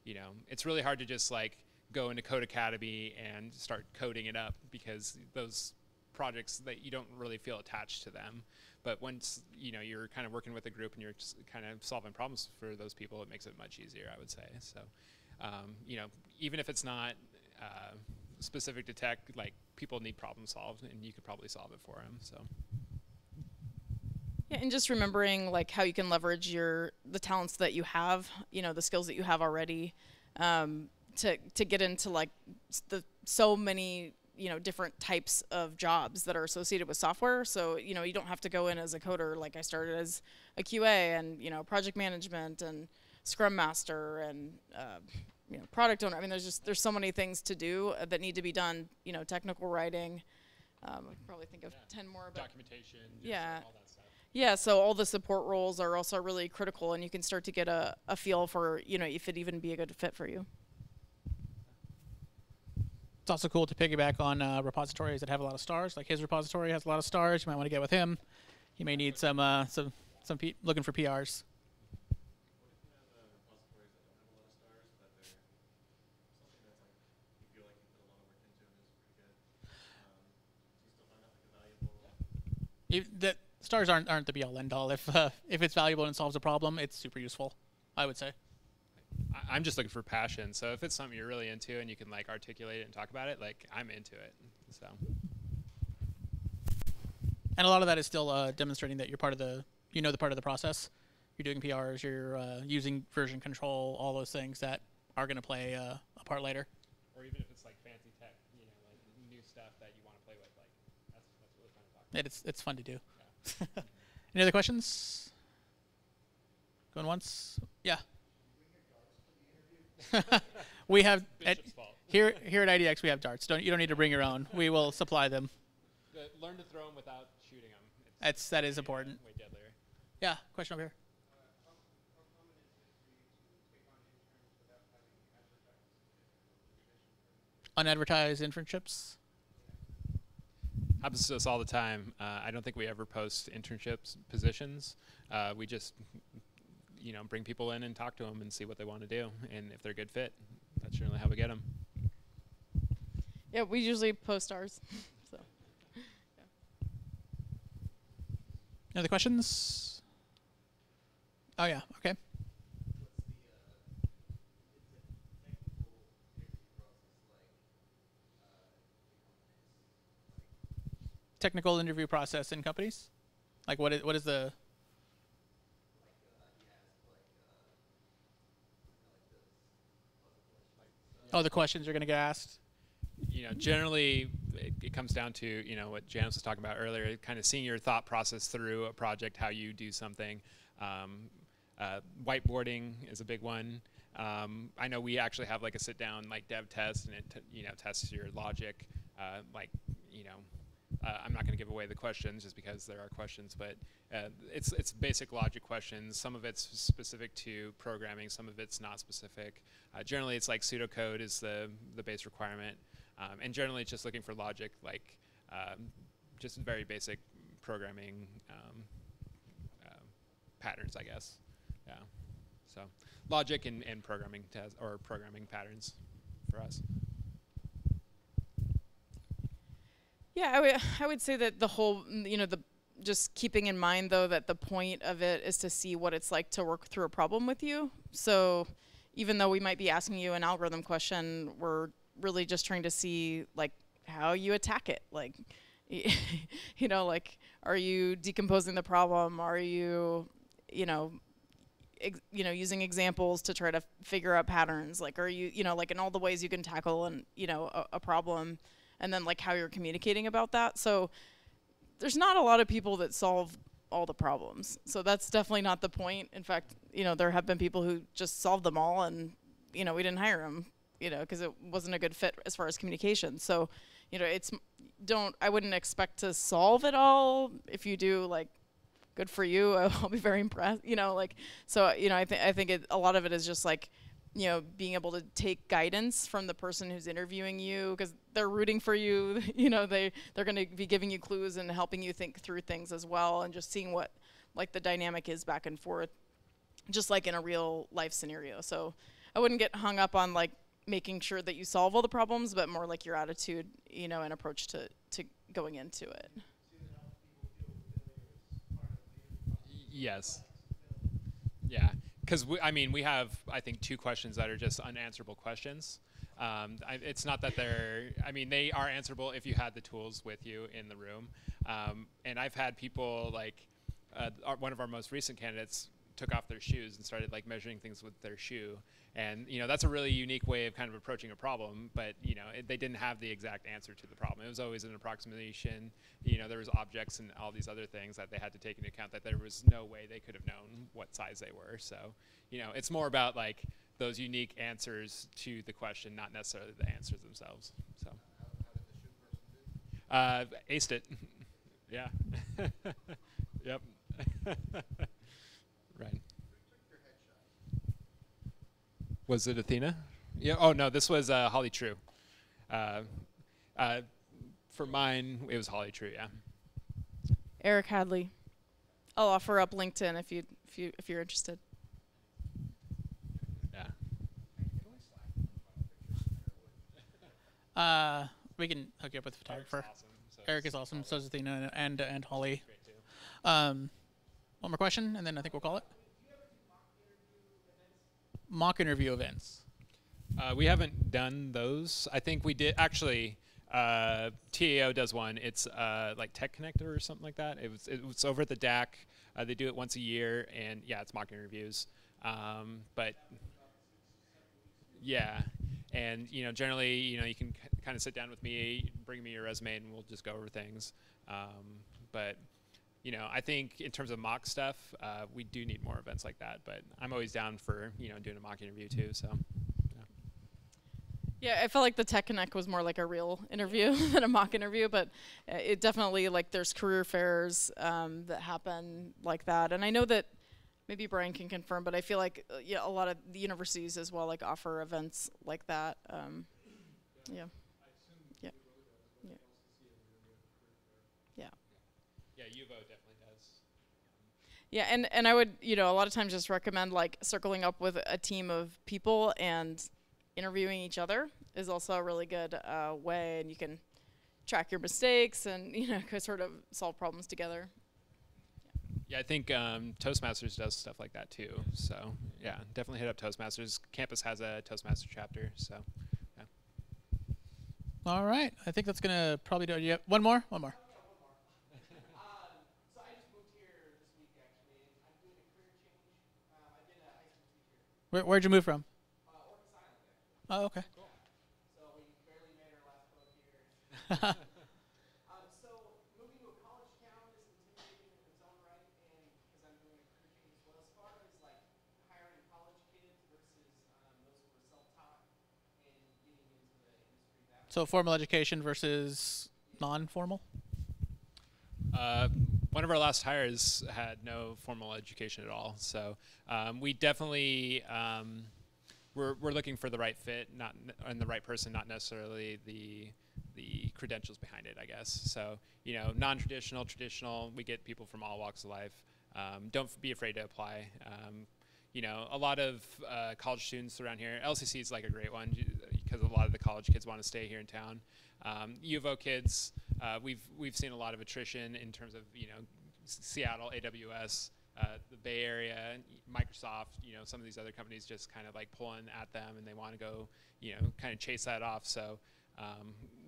you know, it's really hard to just like go into Code Academy and start coding it up, because those projects that you don't really feel attached to them. But once, you know, you're kind of working with a group and you're just kind of solving problems for those people, it makes it much easier, I would say. So, you know, even if it's not specific to tech, like people need problem solved, and you could probably solve it for them. So. Yeah, and just remembering like how you can leverage the talents that you have, you know, the skills that you have already, to get into like so many, you know, different types of jobs that are associated with software. So, you know, you don't have to go in as a coder. Like I started as a QA and, you know, project management and Scrum Master and, you know, product owner. I mean, there's so many things to do that need to be done, you know, technical writing. I could probably think of 10 more. But Documentation. just Yeah. All that stuff. yeah, so all the support roles are also really critical, and you can start to get a feel for, if it even be a good fit for you. It's also cool to piggyback on repositories that have a lot of stars. Like his repository has a lot of stars. You might want to get with him. He may need some looking for PRs. The stars aren't the be all end all. If it's valuable and solves a problem, it's super useful, I would say. I'm just looking for passion. So if it's something you're really into and you can like articulate it and talk about it, like I'm into it. So. And a lot of that is still demonstrating that you're part of the part of the process. You're doing PRs, you're using version control, all those things that are going to play a part later. Or even if it's like fancy tech, like new stuff that you want to play with, like that's really fun to talk about. It's fun to do. Yeah. Any other questions? Going once? Yeah. We have here at IDX we have darts. You don't need to bring your own. We will supply them. Learn to throw them without shooting them. That is important. Way deadlier. Yeah. Question over here. How common is it for you to take on interns without having advertised Unadvertised position? internships. Happens to us all the time. I don't think we ever post internships positions. We just bring people in and talk to them and see what they want to do, and if they're a good fit, that's generally how we get them. Yeah, we usually post ours. So. Yeah. Any other questions? Oh yeah. Okay. Technical interview process in companies? Like what is the the questions you're going to get asked? Generally it comes down to, what Janice was talking about earlier, kind of seeing your thought process through a project, how you do something. Whiteboarding is a big one. I know we actually have like a sit down like dev test, and it tests your logic. I'm not going to give away the questions just because there are questions, but it's basic logic questions. Some of it's specific to programming, some of it's not specific. Generally, it's like pseudocode is the base requirement, and generally it's just looking for logic, like just very basic programming patterns, I guess. Yeah. So logic and programming or programming patterns for us. Yeah, I would say that the whole, just keeping in mind though that the point of it is to see what it's like to work through a problem with you. So even though we might be asking you an algorithm question, we're really just trying to see like how you attack it. Like, like are you decomposing the problem? Are you, using examples to try to figure out patterns? Like, are you, like in all the ways you can tackle a problem. And then like how you're communicating about that. So there's not a lot of people that solve all the problems. So that's definitely not the point. In fact, there have been people who just solved them all, and we didn't hire them, because it wasn't a good fit as far as communication. So, I wouldn't expect to solve it all. If you do, like, good for you. I'll be very impressed. So I think a lot of it is just like, being able to take guidance from the person who's interviewing you, because they're rooting for you. They're going to be giving you clues and helping you think through things as well, and just seeing what like the dynamic is back and forth, just like in a real life scenario. So I wouldn't get hung up on like making sure that you solve all the problems, but more like your attitude, and approach to going into it. Yes. Yeah. Because we have, I think, 2 questions that are just unanswerable questions. It's not that they are answerable if you had the tools with you in the room. And I've had people like, one of our most recent candidates took off their shoes and started like measuring things with their shoe. And, that's a really unique way of kind of approaching a problem, but, they didn't have the exact answer to the problem. It was always an approximation. There was objects and all these other things that they had to take into account that there was no way they could have known what size they were. So, it's more about like those unique answers to the question, not necessarily the answers themselves. So. Aced it. Yeah. Yep. Right. Was it Athena? Yeah. Oh no, this was Holly True. For mine, it was Holly True. Yeah. Eric Hadley. I'll offer up LinkedIn if you're interested. Yeah. We can hook you up with a photographer. Awesome. So Eric is awesome. So is Athena and Holly. One more question, and then I think we'll call it. Mock interview events. We haven't done those. I think we did actually. TAO does one. It's like Tech Connector or something like that. It was over at the DAC. They do it once a year, and yeah, it's mock interviews. But yeah, and generally, you can kind of sit down with me, bring me your resume, and we'll just go over things. But I think in terms of mock stuff, we do need more events like that. But I'm always down for doing a mock interview too. So. Yeah, I felt like the Tech Connect was more like a real interview than a mock interview, but it definitely, like, there's career fairs that happen like that. And I know that maybe Brian can confirm, but I feel like a lot of the universities as well, like, offer events like that. Yeah. Yeah. Yeah. Yeah. Yeah, UVO definitely does. Yeah, and I would, a lot of times just recommend, like, circling up with a team of people and interviewing each other is also a really good way, and you can track your mistakes and sort of solve problems together. Yeah, I think Toastmasters does stuff like that too. So yeah, definitely hit up Toastmasters. Campus has a Toastmaster chapter. So yeah. All right, I think that's gonna probably do it. Yeah, one more. So I just moved here this week, actually, and I'm doing a career change. I've been a high school teacher. Where'd you move from? Orcas Island, actually. Oh, okay. Cool. So we barely made our last 12 years. So moving to a college town is intimidating in its own right, and because I'm doing a career change as well, as far as like hiring college kids versus those who are self-taught and getting into the industry that way. So formal education versus non-formal? One of our last hires had no formal education at all. So we definitely we're looking for the right fit, and the right person, not necessarily the credentials behind it, I guess. So non-traditional, traditional. We get people from all walks of life. Don't be afraid to apply. A lot of college students around here. LCC is like a great one because a lot of the college kids want to stay here in town. U of O kids, we've seen a lot of attrition in terms of Seattle, AWS, the Bay Area, Microsoft. Some of these other companies just kind of like pulling at them, and they want to go kind of chase that off. So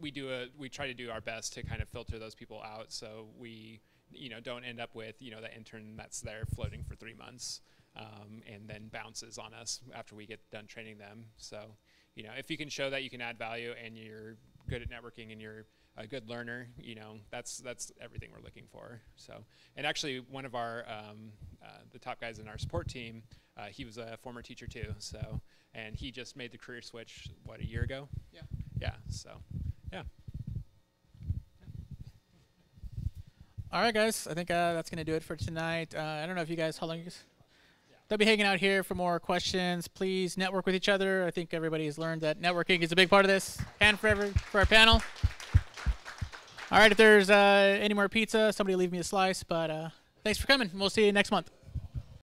we try to do our best to kind of filter those people out, so we don't end up with the intern that's there floating for 3 months. And then bounces on us after we get done training them. So, if you can show that you can add value and you're good at networking and you're a good learner, that's everything we're looking for. So, and actually, one of our the top guys in our support team, he was a former teacher too. So, and he just made the career switch a year ago? Yeah. Yeah. So, yeah. All right, guys. I think that's gonna do it for tonight. I don't know if you guys, how long you guys? They'll be hanging out here for more questions. Please network with each other. I think everybody has learned that networking is a big part of this. And for our panel. All right, if there's any more pizza, somebody leave me a slice. But thanks for coming. We'll see you next month.